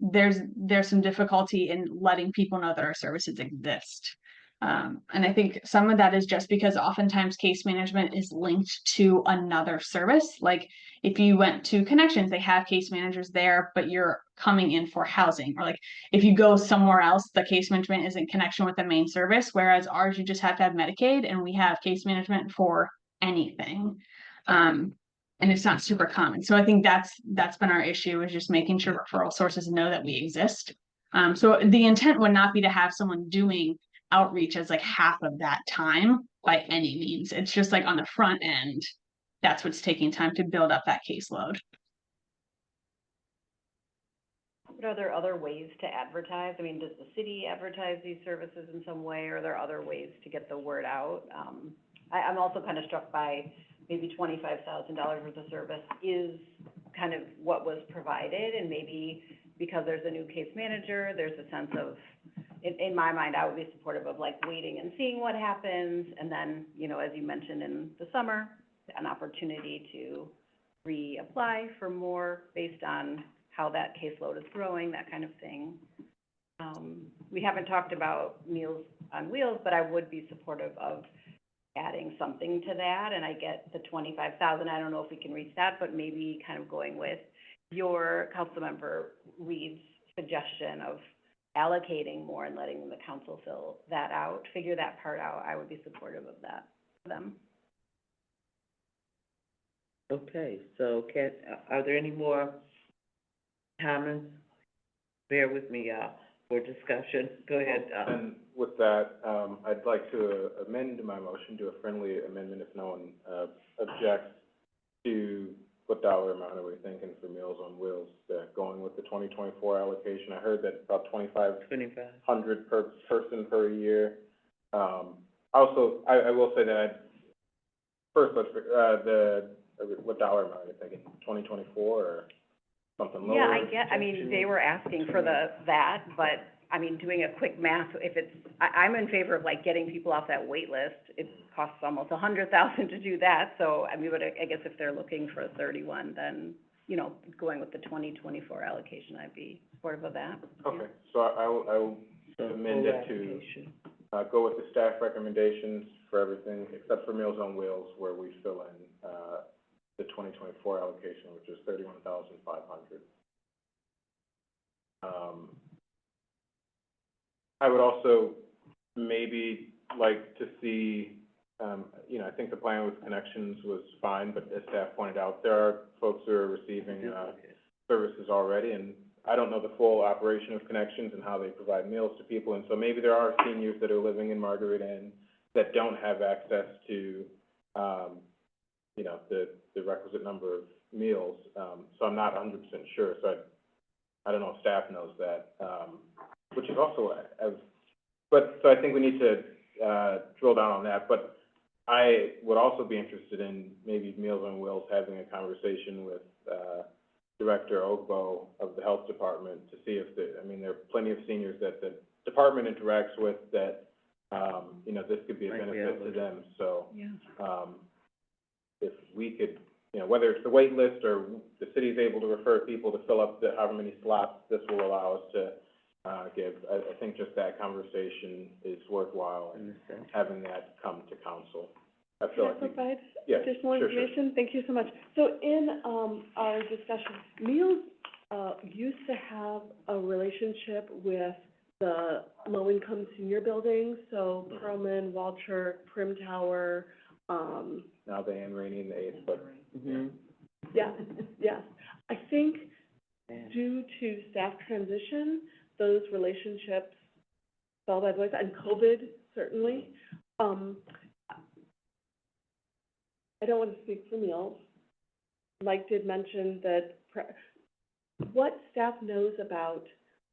there's some difficulty in letting people know that our services exist. And I think some of that is just because oftentimes case management is linked to another service. Like if you went to Connections, they have case managers there, but you're coming in for housing. Or like if you go somewhere else, the case management is in connection with the main service, whereas ours, you just have to have Medicaid, and we have case management for anything. And it's not super common. So I think that's been our issue, is just making sure referral sources know that we exist. So the intent would not be to have someone doing outreach as like half of that time by any means. It's just like on the front end, that's what's taking time to build up that caseload. But are there other ways to advertise? I mean, does the city advertise these services in some way, or are there other ways to get the word out? I'm also kind of struck by maybe $25,000 worth of service is kind of what was provided, and maybe because there's a new case manager, there's a sense of, in my mind, I would be supportive of like waiting and seeing what happens, and then, you know, as you mentioned in the summer, an opportunity to reapply for more based on how that caseload is growing, that kind of thing. We haven't talked about Meals on Wheels, but I would be supportive of adding something to that, and I get the 25,000, I don't know if we can reach that, but maybe kind of going with your Councilmember Reed's suggestion of allocating more and letting the council fill that out, figure that part out. I would be supportive of that for them. Okay, so are there any more comments? Bear with me, y'all, for discussion. Go ahead. And with that, I'd like to amend my motion, do a friendly amendment if no one, objects, to what dollar amount are we thinking for Meals on Wheels, going with the 2024 allocation? I heard that about 2,500 per person per year. Also, I will say that first, let's, what dollar amount are you thinking? 2024 or something lower? Yeah, I mean, they were asking for that, but, I mean, doing a quick math, if it's, I'm in favor of like getting people off that wait list. It costs almost $100,000 to do that, so, I mean, but I guess if they're looking for a 31, then, you know, going with the 2024 allocation, I'd be supportive of that. Okay, so I will amend it to, go with the staff recommendations for everything, except for Meals on Wheels, where we fill in, the 2024 allocation, which is 31,500. I would also maybe like to see, you know, I think the plan with Connections was fine, but as staff pointed out, there are folks who are receiving, services already, and I don't know the full operation of Connections and how they provide meals to people, and so maybe there are seniors that are living in Margaret Inn that don't have access to, you know, the requisite number of meals, so I'm not 100% sure, so I don't know if staff knows that, which is also, so I think we need to, drill down on that, but I would also be interested in maybe Meals on Wheels having a conversation with, Director Ogbo of the Health Department to see if there are plenty of seniors that the department interacts with that, you know, this could be a benefit to them, so, if we could, you know, whether it's the wait list or the city's able to refer people to fill up the however many slots this will allow us to, give, I think just that conversation is worthwhile and having that come to council. I feel Can I like, provide yeah, additional sure. information? Thank you so much. So in, our discussion, Meals, used to have a relationship with the low-income senior buildings, so Pearlman, Walchurch, Prim Tower, Now the Anne Rainey and the Eighth, but, Mhm. yes, yes. I think Yeah. due to staff transition, those relationships fell by the wayside, and COVID, certainly. I don't want to speak for meals. Mike did mention that what staff knows about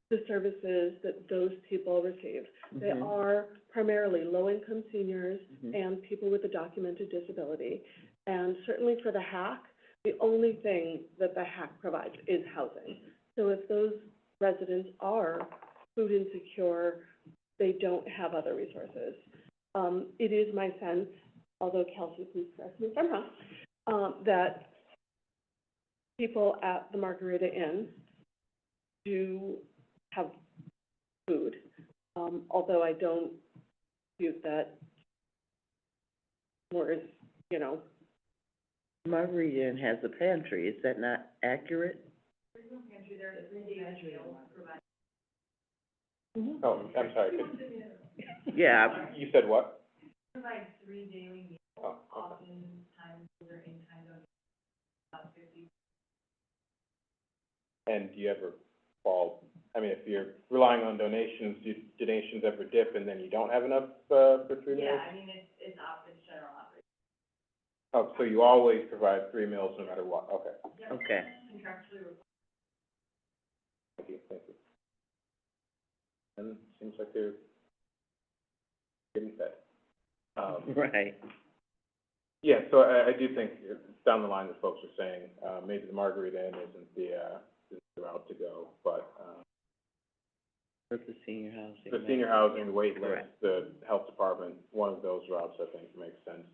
the services that those people receive. They Mhm. are primarily low-income seniors Mhm. and people with a documented disability. And certainly for the HAC, the only thing that the HAC provides is housing. So if those residents are food insecure, they don't have other resources. It is my sense, although Kelsey, please correct me if I'm wrong, that people at the Margarita Inn do have food, although I don't dispute that more is, you know, Margarita Inn has a pantry, is that not accurate? oh, I'm sorry, could- Yeah, you said what? Oh, okay. And do you ever fall, I mean, if you're relying on donations, do donations ever dip and then you don't have enough, for 3 meals? Yeah, I mean, it's general operating. Oh, so you always provide 3 meals no matter what, okay, okay. thank you, thank you. And it seems like they're getting fed. Right. Yeah, so I do think it's down the line that folks are saying, maybe the Margarita Inn isn't the route to go, but, For the senior housing. the senior housing, the wait list, Correct. the health department, one of those routes, I think, makes sense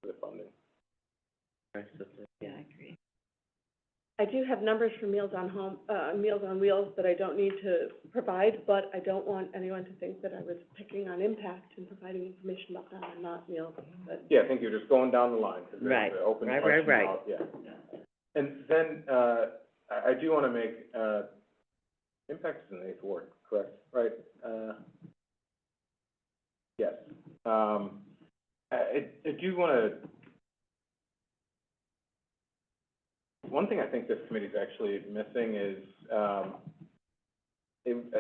for the funding. Yeah, I agree. I do have numbers for Meals on Wheels that I don't need to provide, but I don't want anyone to think that I was picking on Impact and providing information about that. I'm not Meals, but Yeah, I think you're just going down the line, because Right. there's an open Right, question right, right. out, yeah. And then, I do wanna make, Impact is in the 8th Ward, correct? Right, yes. I do wanna, one thing I think this committee's actually missing is, I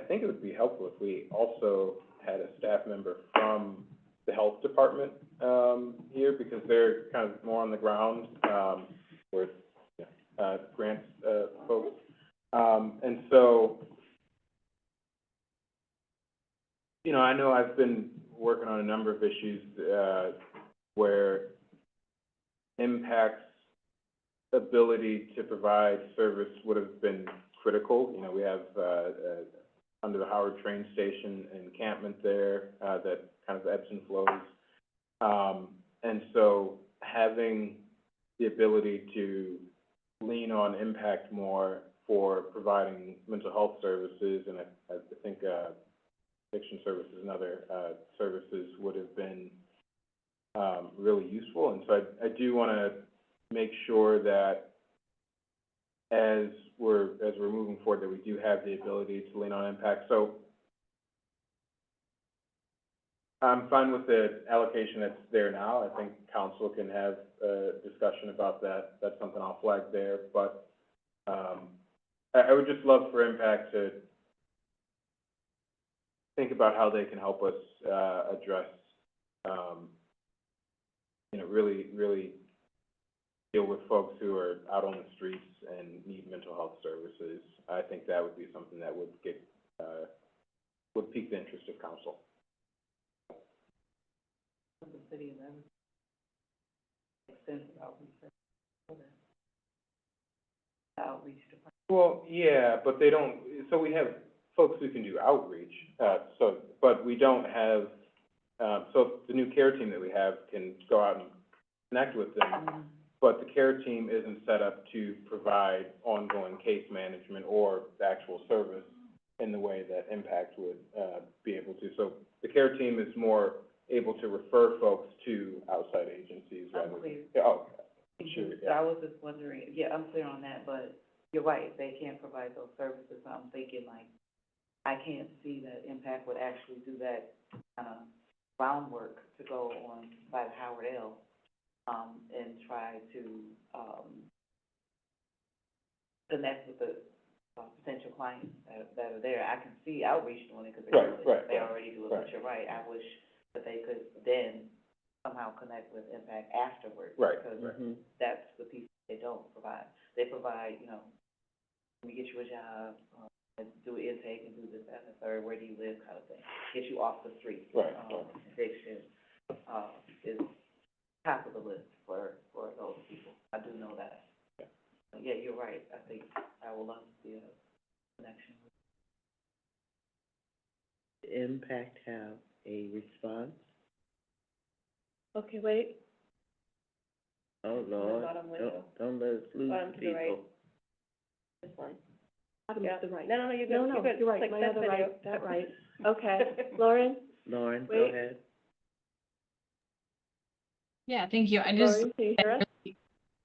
think it would be helpful if we also had a staff member from the health department, here, because they're kind of more on the ground, with, grants, folks. And so, you know, I know I've been working on a number of issues, where Impact's ability to provide service would have been critical. You know, we have, under the Howard train station encampment there, that kind of ebbs and flows. And so having the ability to lean on Impact more for providing mental health services, and I think, addiction services and other, services would have been, really useful. And so I do wanna make sure that as we're moving forward, that we do have the ability to lean on Impact. So I'm fine with the allocation that's there now. I think council can have a discussion about that. That's something I'll flag there. But, I would just love for Impact to think about how they can help us, address, you know, really deal with folks who are out on the streets and need mental health services. I think that would be something that would get, would pique the interest of council. The city of Evanston. Extensive outreach department. Well, yeah, but they don't, so we have folks who can do outreach, but we don't have, so the new care team that we have can go out and connect with them, but the care team isn't set up to provide ongoing case management or the actual service in the way that Impact would, be able to. So the care team is more able to refer folks to outside agencies rather than. Unclear. Yeah, oh, sure, So yeah. I was just wondering, yeah, I'm clear on that, but you're right, they can't provide those services, so I'm thinking like I can't see that Impact would actually do that kind of groundwork to go on by the Howard L, and try to, connect with the, potential clients that are there. I can see Outreach doing it, because they already do it, but you're right, I wish that they could then somehow connect with Impact afterwards. Right, Because Mhm. that's the piece they don't provide. They provide, you know, let me get you a job, do intake and do this, that, and the third, where do you live, kind of thing. Get you off the street. Right. Addiction, is top of the list for those people. I do know that. Yeah. Yeah, you're right. I think I would love to see a connection. Impact have a response? Okay, wait, Oh, Lord, bottom window. don't let us lose Bottom to the right. people. This one. bottom Yeah. to the right. No, you're good, No, you're good. you're right, Click my that other video. right, that right. Okay, Lauren, Lauren, go Wait. ahead. Yeah, thank you. I just, Lauren, can you hear us?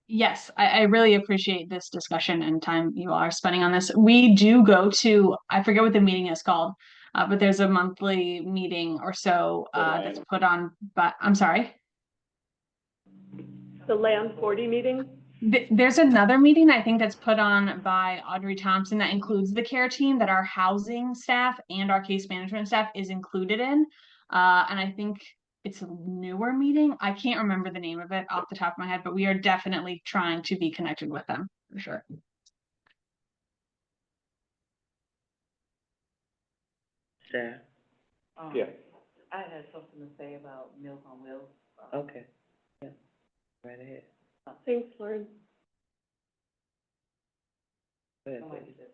yes, I really appreciate this discussion and time you all are spending on this. We do go to, I forget what the meeting is called, but there's a monthly meeting or so, that's put on, but, I'm sorry. The Land 40 meeting? There's another meeting I think that's put on by Audrey Thompson that includes the care team that our housing staff and our case management staff is included in. And I think it's a newer meeting. I can't remember the name of it off the top of my head, but we are definitely trying to be connected with them, for sure. Staff, Yeah. I had something to say about Meals on Wheels. okay, yeah, right ahead. Thanks, Lauren. Go ahead, Somebody baby. said-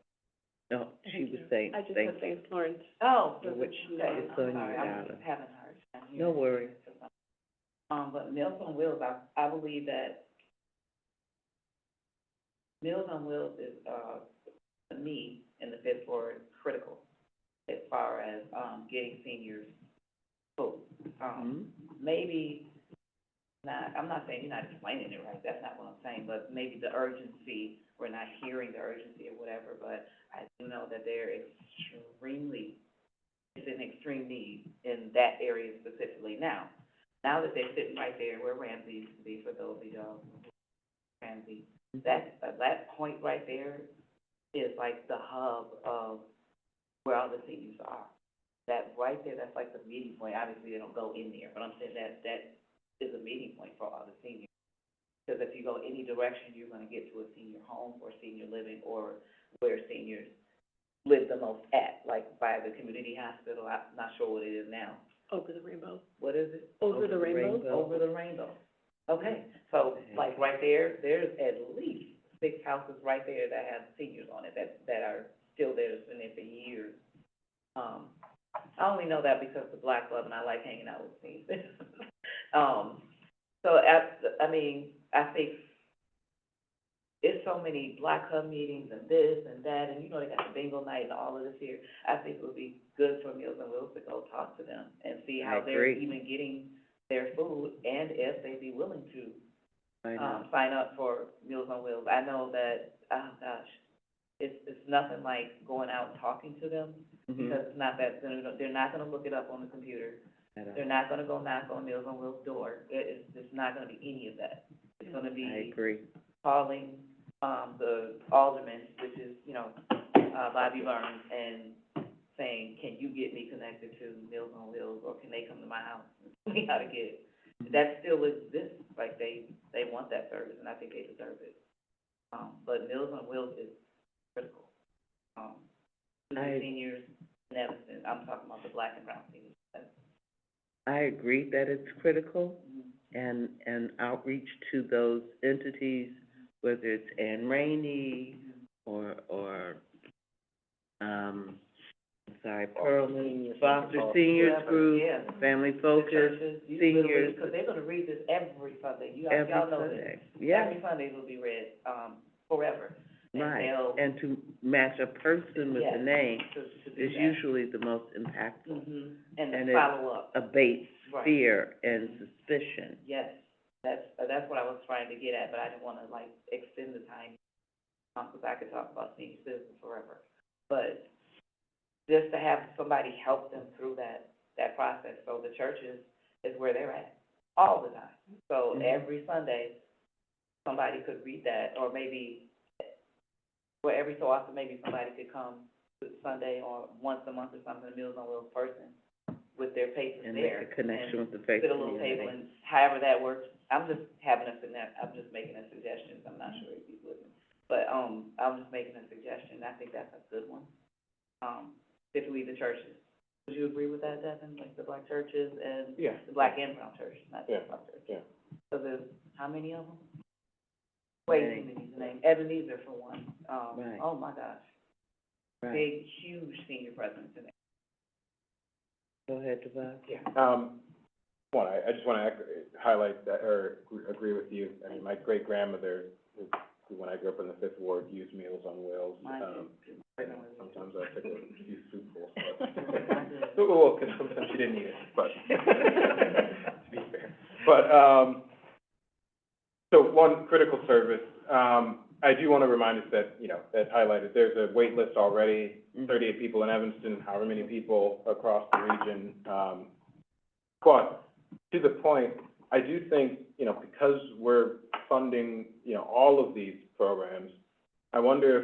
No, she was saying, I just thank said thanks, Lauren. Oh, No, which, it's okay, on I'm you, sorry, Donna. I haven't heard. I'm No hearing. worries. But Meals on Wheels, I believe that Meals on Wheels is, to me, in the Fifth Ward, critical as far as, getting seniors food. Maybe not, I'm not saying you're not explaining it right, that's not what I'm saying, but maybe the urgency, we're not hearing the urgency or whatever, but I do know that they're it's an extreme need in that area specifically. Now that they're sitting right there where Ramsey used to be, for those of you who don't know Ramsey, that point right there is like the hub of where all the seniors are. That right there, that's like the meeting point. Obviously, they don't go in there, but I'm saying that is a meeting point for all the seniors. Because if you go any direction, you're gonna get to a senior home or senior living, or where seniors live the most at, like by the community hospital. I'm not sure what it is now. Over the rainbow. What is it? Over the rainbow? Over the rainbow. Okay, so like right there, there's at least 6 houses right there that have seniors on it, that are still there, that's been there for years. I only know that because of the Black Club, and I like hanging out with seniors. So I think it's so many Black Club meetings and this and that, and you know, they got the bingo night and all of this here. I think it would be good for Meals on Wheels to go talk to them and see how I they're agree. even getting their food, and if they'd be willing to, I know. sign up for Meals on Wheels. I know that, oh gosh, it's nothing like going out and talking to them, because it's not that, they're not gonna look it up on the computer. They're not gonna go knock on Meals on Wheels' door. It's not gonna be any of that. It's gonna I be agree. calling, the alderman, which is, you know, Bobby Burns, and saying, can you get me connected to Meals on Wheels, or can they come to my house and tell me how to get it? That still exists, like, they want that service, and I think they deserve it. But Meals on Wheels is critical. To the I- seniors in Evanston, I'm talking about the Black and brown seniors. I agree that it's critical, and outreach to those entities, whether it's Ann Rainey or, Perlman, Foster Seniors Whoever, Group, yeah. Family The Focus, churches, you literally, seniors, because they're gonna read this every Sunday, every y'all know this. Sunday. Yeah, Every Sunday will be read, forever. And right, they'll- and to match a person with a Yes. name to do is that. usually the most impactful. And and the it- follow-up, Abates right. fear and suspicion. Yes, that's what I was trying to get at, but I didn't wanna like extend the time, because I could talk about senior citizens forever. But just to have somebody help them through that process. So the churches is where they're at all the time. So Mhm. every Sunday, somebody could read that, or maybe, well, every so often, maybe somebody could come Sunday or once a month or something, a Meals on Wheels person with their papers And there. make a connection and with the faith sit a little community. table, and however that works, I'm just making a suggestion, I'm not sure if you would. But, I'm just making a suggestion, I think that's a good one. Particularly the churches. Would you agree with that, Devin, like the black churches and Yeah. the black and brown churches, not Yeah. just black churches? Yeah. So there's, how many of them? Way too many to name, Ebenezer for one, Right. oh my gosh, Right. big, huge senior presence in there. Go ahead, Devon. Yeah. I just wanna highlight that, or agree with you. I mean, my great-grandmother, when I grew up in the Fifth Ward, used Meals on Wheels. Mine too. And sometimes I took a few spoonfuls, but, Mine too. well, 'cause sometimes she didn't eat it, but, to be fair. But, so one critical service, I do wanna remind us that, that highlighted, there's a wait list already, 38 people in Evanston, however many people across the region. But to the point, I do think, because we're funding, all of these programs, I wonder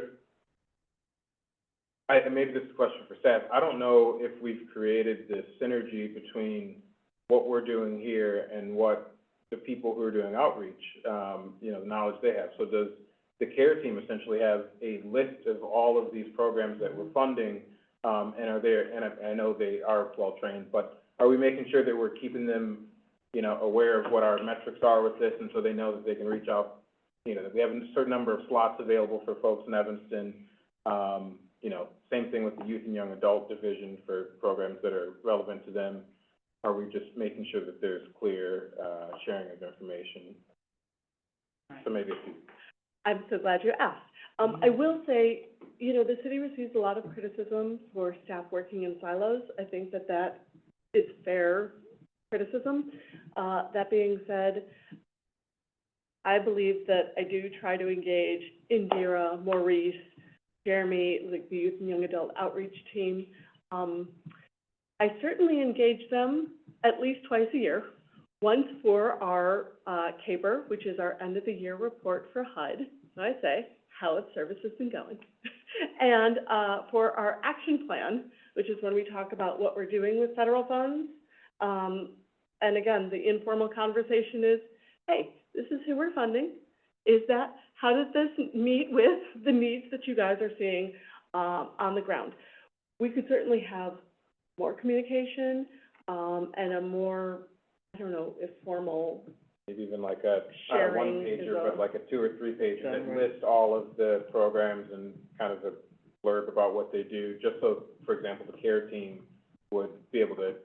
if, and maybe this is a question for staff, I don't know if we've created this synergy between what we're doing here and what the people who are doing outreach, the knowledge they have. So does the CARE team essentially have a list of all of these programs that we're funding, and are there, and I know they are well-trained, but are we making sure that we're keeping them, aware of what our metrics are with this, and so they know that they can reach out, that we have a certain number of slots available for folks in Evanston? Same thing with the youth and young adult division for programs that are relevant to them. Are we just making sure that there's clear, sharing of information? So maybe if you, I'm so glad you asked. I will say, the city receives a lot of criticism for staff working in silos. I think that is fair criticism. That being said, I believe that I do try to engage Indira, Maurice, Jeremy, like the youth and young adult outreach team. I certainly engage them at least twice a year. Once for our, CABR, which is our end of the year report for HUD. So I say, how has services been going? And, for our action plan, which is when we talk about what we're doing with federal funds. And again, the informal conversation is, hey, this is who we're funding. How does this meet with the needs that you guys are seeing, on the ground? We could certainly have more communication, and a more, I don't know, if formal, maybe even like a, Sharing one is pager, a- but like a 2 or 3 pager that Summary. lists all of the programs and kind of a blurb about what they do, just so, for example, the CARE team would be able to,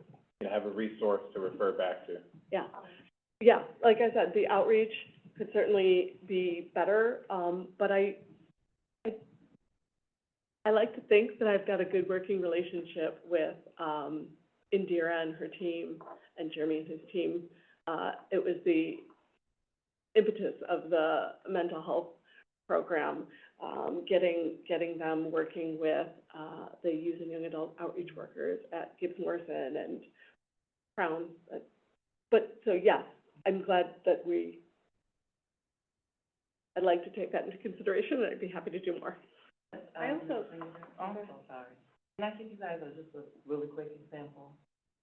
have a resource to refer back to. yeah, like I said, the outreach could certainly be better, but I like to think that I've got a good working relationship with, Indira and her team, and Jeremy and his team. It was the impetus of the mental health program, getting them working with, the youth and young adult outreach workers at Gibbs Morrison and Crown. But, so yes, I'm glad that I'd like to take that into consideration, and I'd be happy to do more. I also, I'm so sorry. Can I give you guys just a really quick example?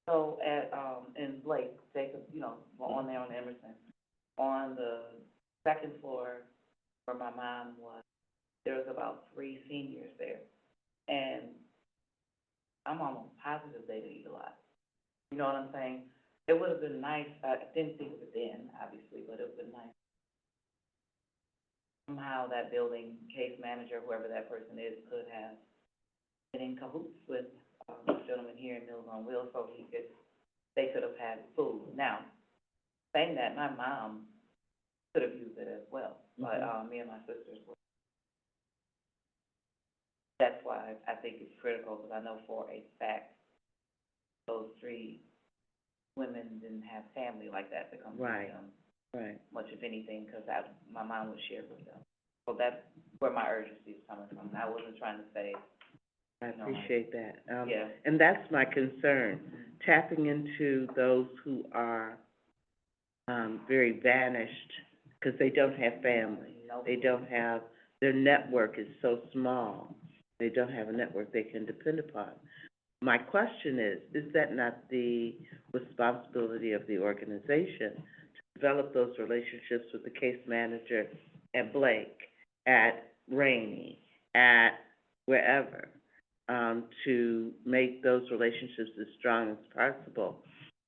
So at, in Blake, Jacob, on there on Emerson, on the second floor where my mom was, there was about 3 seniors there. And I'm almost positive they eat a lot. You know what I'm saying? It would have been nice, I didn't think of it then, obviously, but it would have been nice. Somehow that building case manager, whoever that person is, could have been in cahoots with, this gentleman here in Meals on Wheels, so they could have had food. Now, saying that, my mom could have used it as well, but, me and my sisters were. That's why I think it's critical, because I know for a fact, those 3 women didn't have family like that to come to Right. them, Right. much of anything, because my mom would share with them. So that's where my urgency is coming from. I wasn't trying to say, I appreciate that. Yeah. And that's my concern, tapping into those who are, very vanished, because they don't have family. They don't have, their network is so small, they don't have a network they can depend upon. My question is that not the responsibility of the organization to develop those relationships with the case manager at Blake, at Rainey, at wherever, to make those relationships as strong as possible,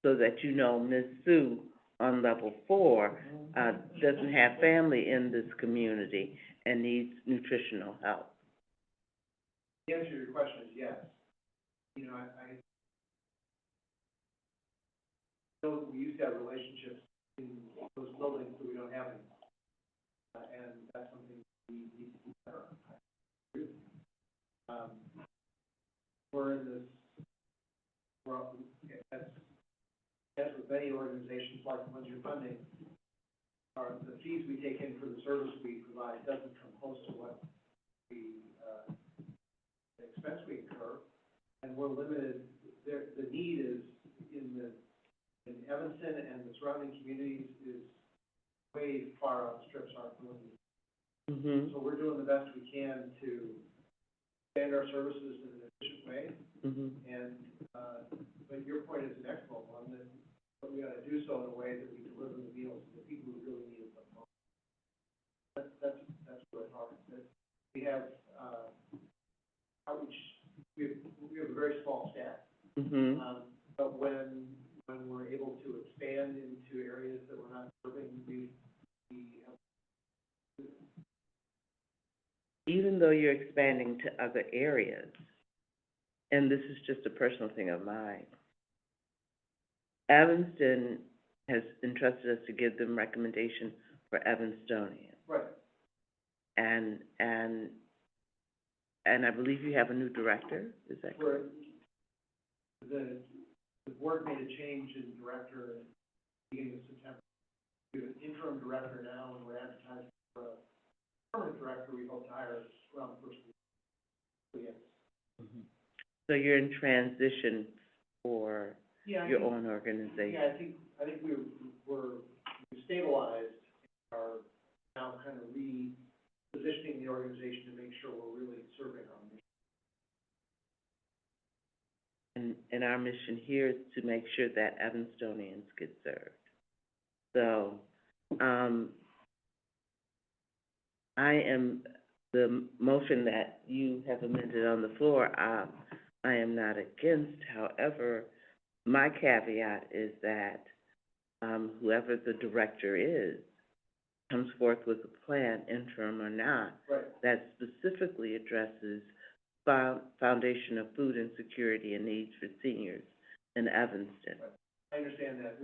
so that you know Ms. Sue on level 4, doesn't have family in this community and needs nutritional help? The answer to your question is yes. You know, I know that we used to have relationships in those buildings that we don't have anymore. And that's something we need to do better. I agree with you. We're in this, as with many organizations like the ones you're funding, the fees we take in for the service we provide doesn't come close to what we, the expense we incur, and we're limited. The need is in Evanston and the surrounding communities is way far outstrips our ability. Mm-hmm. So we're doing the best we can to expand our services in an efficient way, Mm-hmm. and, but your point is an excellent one, that but we ought to do so in a way that we deliver the meals to the people who really need it the most. That's really hard. We have, outreach, we have a very small staff. Mm-hmm. But when we're able to expand into areas that we're not serving, we have. Even though you're expanding to other areas, and this is just a personal thing of mine, Evanston has entrusted us to give them recommendation for Evanstonians. Right. And I believe you have a new director, is that correct? The board made a change in director at the beginning of September. We have an interim director now, and we're advertising for a permanent director we hope to hire around the first week. So, yes. Mm-hmm. So you're in transition for Yeah, your own organization? Yeah, I think we stabilized and are now kind of repositioning the organization to make sure we're really serving our mission. And our mission here is to make sure that Evanstonians get served. So, the motion that you have amended on the floor, I am not against. However, my caveat is that, whoever the director is comes forth with a plan, interim or not, Right. that specifically addresses foundation of food insecurity and needs for seniors in Evanston. Right. I understand that.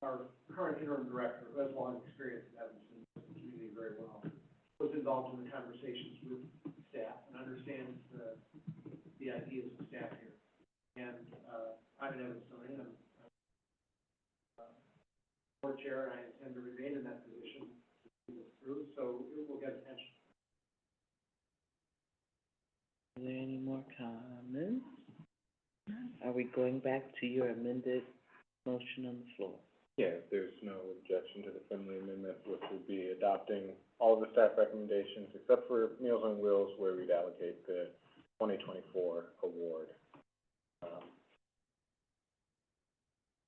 Our current interim director, who has long experience in Evanston, knows the community very well, was involved in the conversations with staff and understands the ideas of staff here. And, I'm an Evanstonian, I'm board chair, and I intend to remain in that position to see this through, so it will get attention. Are there any more comments? Are we going back to your amended motion on the floor? Yeah, if there's no objection to the friendly amendment, which would be adopting all of the staff recommendations except for Meals on Wheels, where we'd allocate the 2024 award.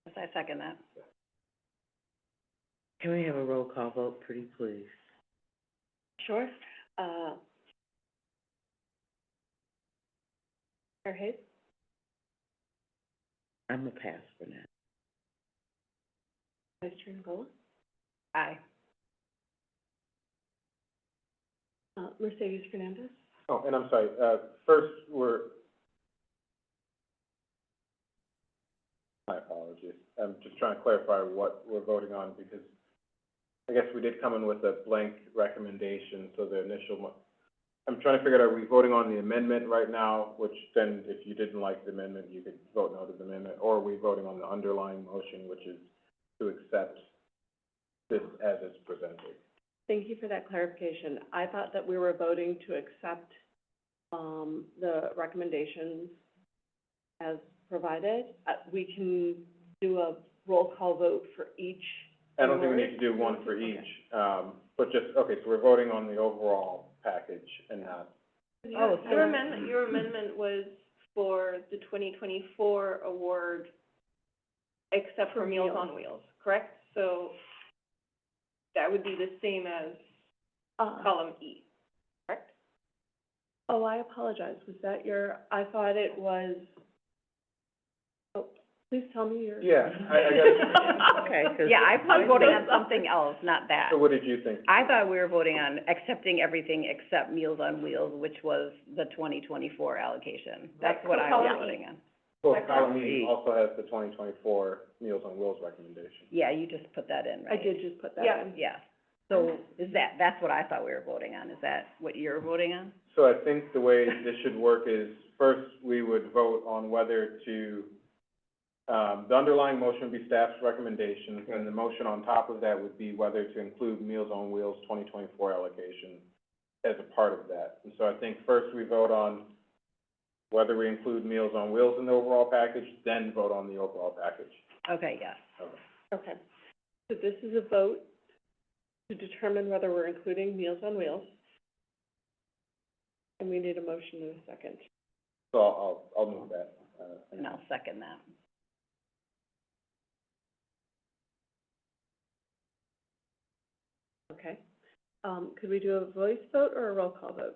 Yes, I second that. Can we have a roll call vote, pretty please? Sure. Mayor Hayes? I'm a pass for now. Vice Chair Ngola? Aye. Mercedes Fernandez? Oh, and I'm sorry, first, my apologies. I'm just trying to clarify what we're voting on, because I guess we did come in with a blank recommendation, so the initial I'm trying to figure out, are we voting on the amendment right now, which then, if you didn't like the amendment, you could vote no to the amendment, or are we voting on the underlying motion, which is to accept this as it's presented? Thank you for that clarification. I thought that we were voting to accept the recommendations as provided. We can do a roll call vote for each. I don't think we need to award. do one for Okay. each, but just, okay, so we're voting on the overall package and not, Oh, so- Your amendment was for the 2024 award, except for For Meals Meals. on Wheels, correct? So that would be the same as column E, correct? Oh, I apologize. Was that I thought it was, oh, please tell me your. yeah, I got, Okay, 'cause Yeah, I was voting on something else, not that. so what did you think? I thought we were voting on accepting everything except Meals on Wheels, which was the 2024 allocation. That's what I was Column E. voting on. Well, Like column column E E. also has the 2024 Meals on Wheels recommendation. Yeah, you just put that in, I right? did just put that Yeah. in. Yeah. So that's what I thought we were voting on. Is that what you're voting on? So I think the way this should work is, first, we would vote on whether to, the underlying motion would be staff's recommendations, and the motion on top of that would be whether to include Meals on Wheels 2024 allocation as a part of that. And so I think first we vote on whether we include Meals on Wheels in the overall package, then vote on the overall package. Okay, yes. Okay. So this is a vote to determine whether we're including Meals on Wheels. And we need a motion in a second. So I'll move that, And I'll second that. Okay. Could we do a voice vote or a roll call vote?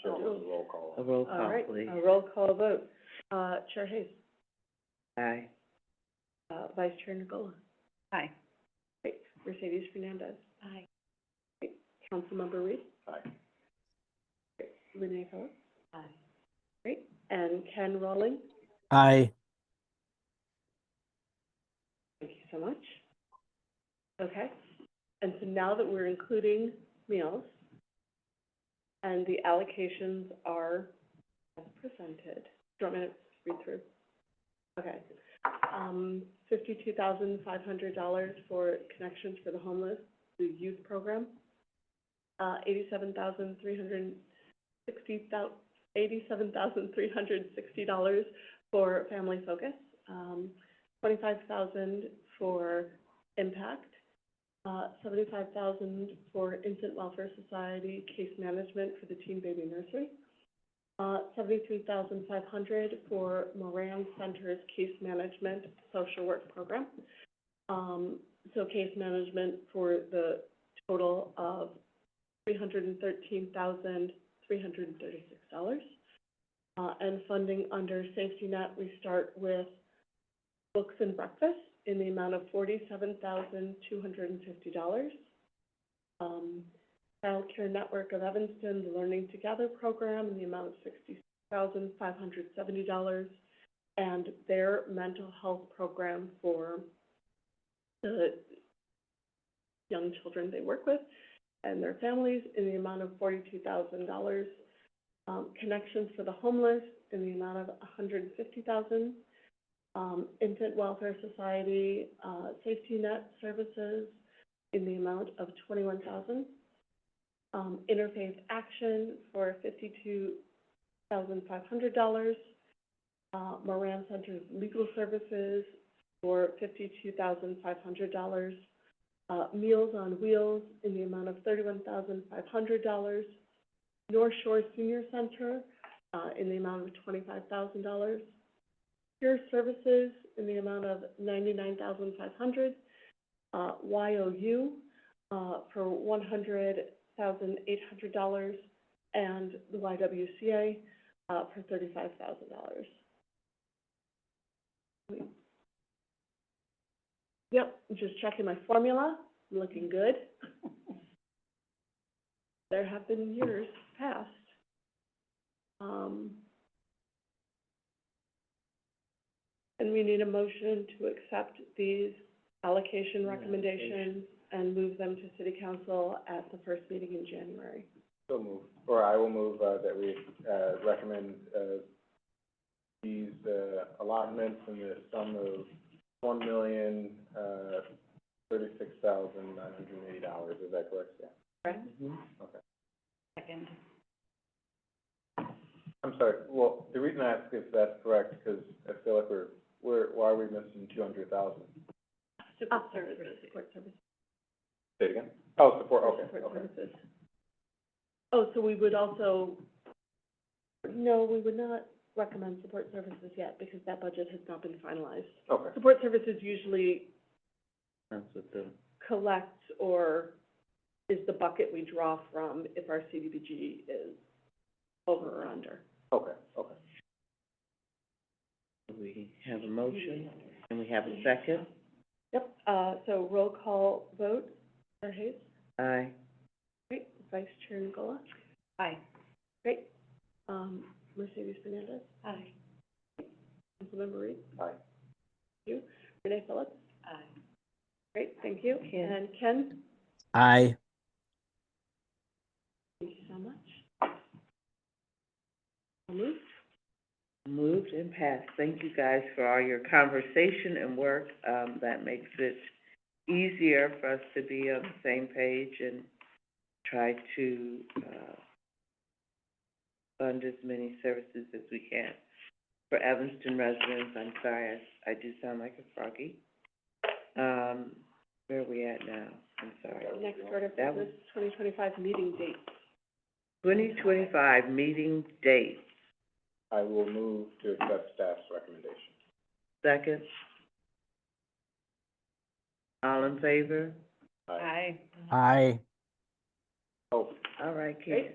Chair will do a roll call. a roll All call, right, please. a roll call vote. Chair Hayes, Aye. Vice Chair Nagola, Aye. great. Mercedes Fernandez, Aye. great. Councilmember Reed, Aye. great. Renee Phillips, Aye. great. And Ken Rowling, Aye. thank you so much. Okay, and so now that we're including meals and the allocations are as presented, do you want me to read through? Okay. $52,500 for Connections for the Homeless, the youth program. $87,360 for Family Focus. $25,000 for Impact. $75,000 for Infant Welfare Society Case Management for the Teen Baby Nursery. $73,500 for Moran Center's Case Management Social Work Program. So case management for the total of $313,336. And funding under Safety Net, we start with books and breakfast in the amount of $47,250. Child Care Network of Evanston, the Learning Together program in the amount of $66,570, and their mental health program for the young children they work with and their families in the amount of $42,000. Connections for the Homeless in the amount of $150,000. Infant Welfare Society, Safety Net Services in the amount of $21,000. Interfaith Action for $52,500. Moran Center's Legal Services for $52,500. Meals on Wheels in the amount of $31,500. North Shore Senior Center, in the amount of $25,000. Peer Services in the amount of $99,500. YOU, for $100,800, and the YWCA, for $35,000. Yep, just checking my formula, looking good. There have been years past. And we need a motion to accept these allocation recommendations and move them to city council at the first meeting in January. So move, or I will move, that we, recommend, these, allotments in the sum of $1,036,980. Is that correct? Yeah. Correct? Mhm. Okay. Second. I'm sorry, well, the reason I ask if that's correct, because I feel like why are we missing 200,000? Support services. Support services. Say it again? Oh, support, okay, Support okay. services. Oh, so we would also, no, we would not recommend support services yet, because that budget has not been finalized. Okay, Support services usually That's what the, collects or is the bucket we draw from if our CDBG is over or under. okay, okay. we have a motion, and we have a second. Yep, so roll call vote, Chair Hayes? Aye. Great, Vice Chair Nicola? Aye. Great, Mercedes Fernandez? Aye. Councilmember Reed? Aye. Thank you. Renee Phillips? Aye. Great, thank you. Ken. And Ken? Aye. Thank you so much. Moved? Moved and passed. Thank you guys for all your conversation and work. That makes it easier for us to be on the same page and try to, fund as many services as we can. For Evanston residents, I'm sorry, I do sound like a froggy. Where are we at now? I'm sorry. Next order of That was- business, 2025 meeting date. 2025 meeting date. I will move to accept staff's recommendation. Second. All in favor? Aye. Aye. Oh, All right, Keith.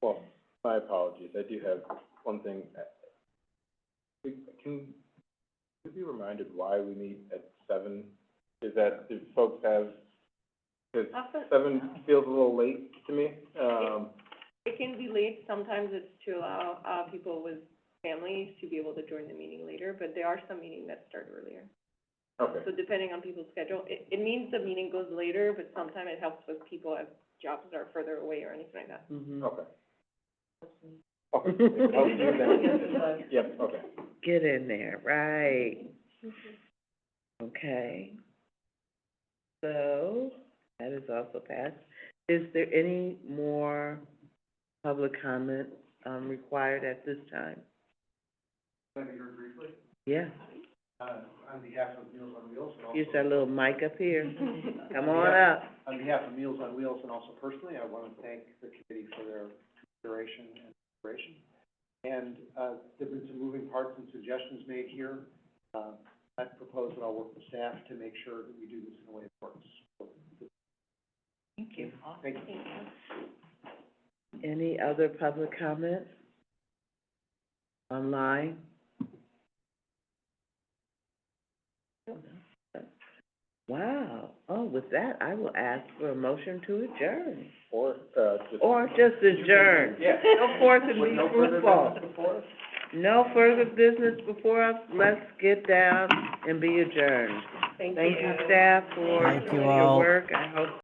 well, my apologies, I do have one thing. Can we be reminded why we meet at 7? Is that, do folks have, because Often, 7 feels a little late to me, it can be late, sometimes it's to allow, people with families to be able to join the meeting later, but there are some meetings that start earlier. okay, So depending on people's schedule, it means the meeting goes later, but sometimes it helps with people if jobs are further away or anything like that. Mhm. okay. Okay, it helps you then. Yep, okay. Get in there, right. Okay. So, that is also passed. Is there any more public comment, required at this time? Let me hear briefly, Yeah, on behalf of Meals on Wheels and also. here's our little mic up here. Come on Yeah. up. On behalf of Meals on Wheels and also personally, I want to thank the committee for their consideration and preparation. And, there've been some moving parts and suggestions made here. I propose that I'll work with staff to make sure that we do this in a way that works. Thank you. Thank you. Any other public comments? Online? Wow. Oh, with that, I will ask for a motion to adjourn. Or, Or just adjourn. Yeah. Go forth and With be no further fruitful. business before us? No further business before us. Let's get down and be adjourned. Thank Thank you, staff, for Thank you your all. work. I hope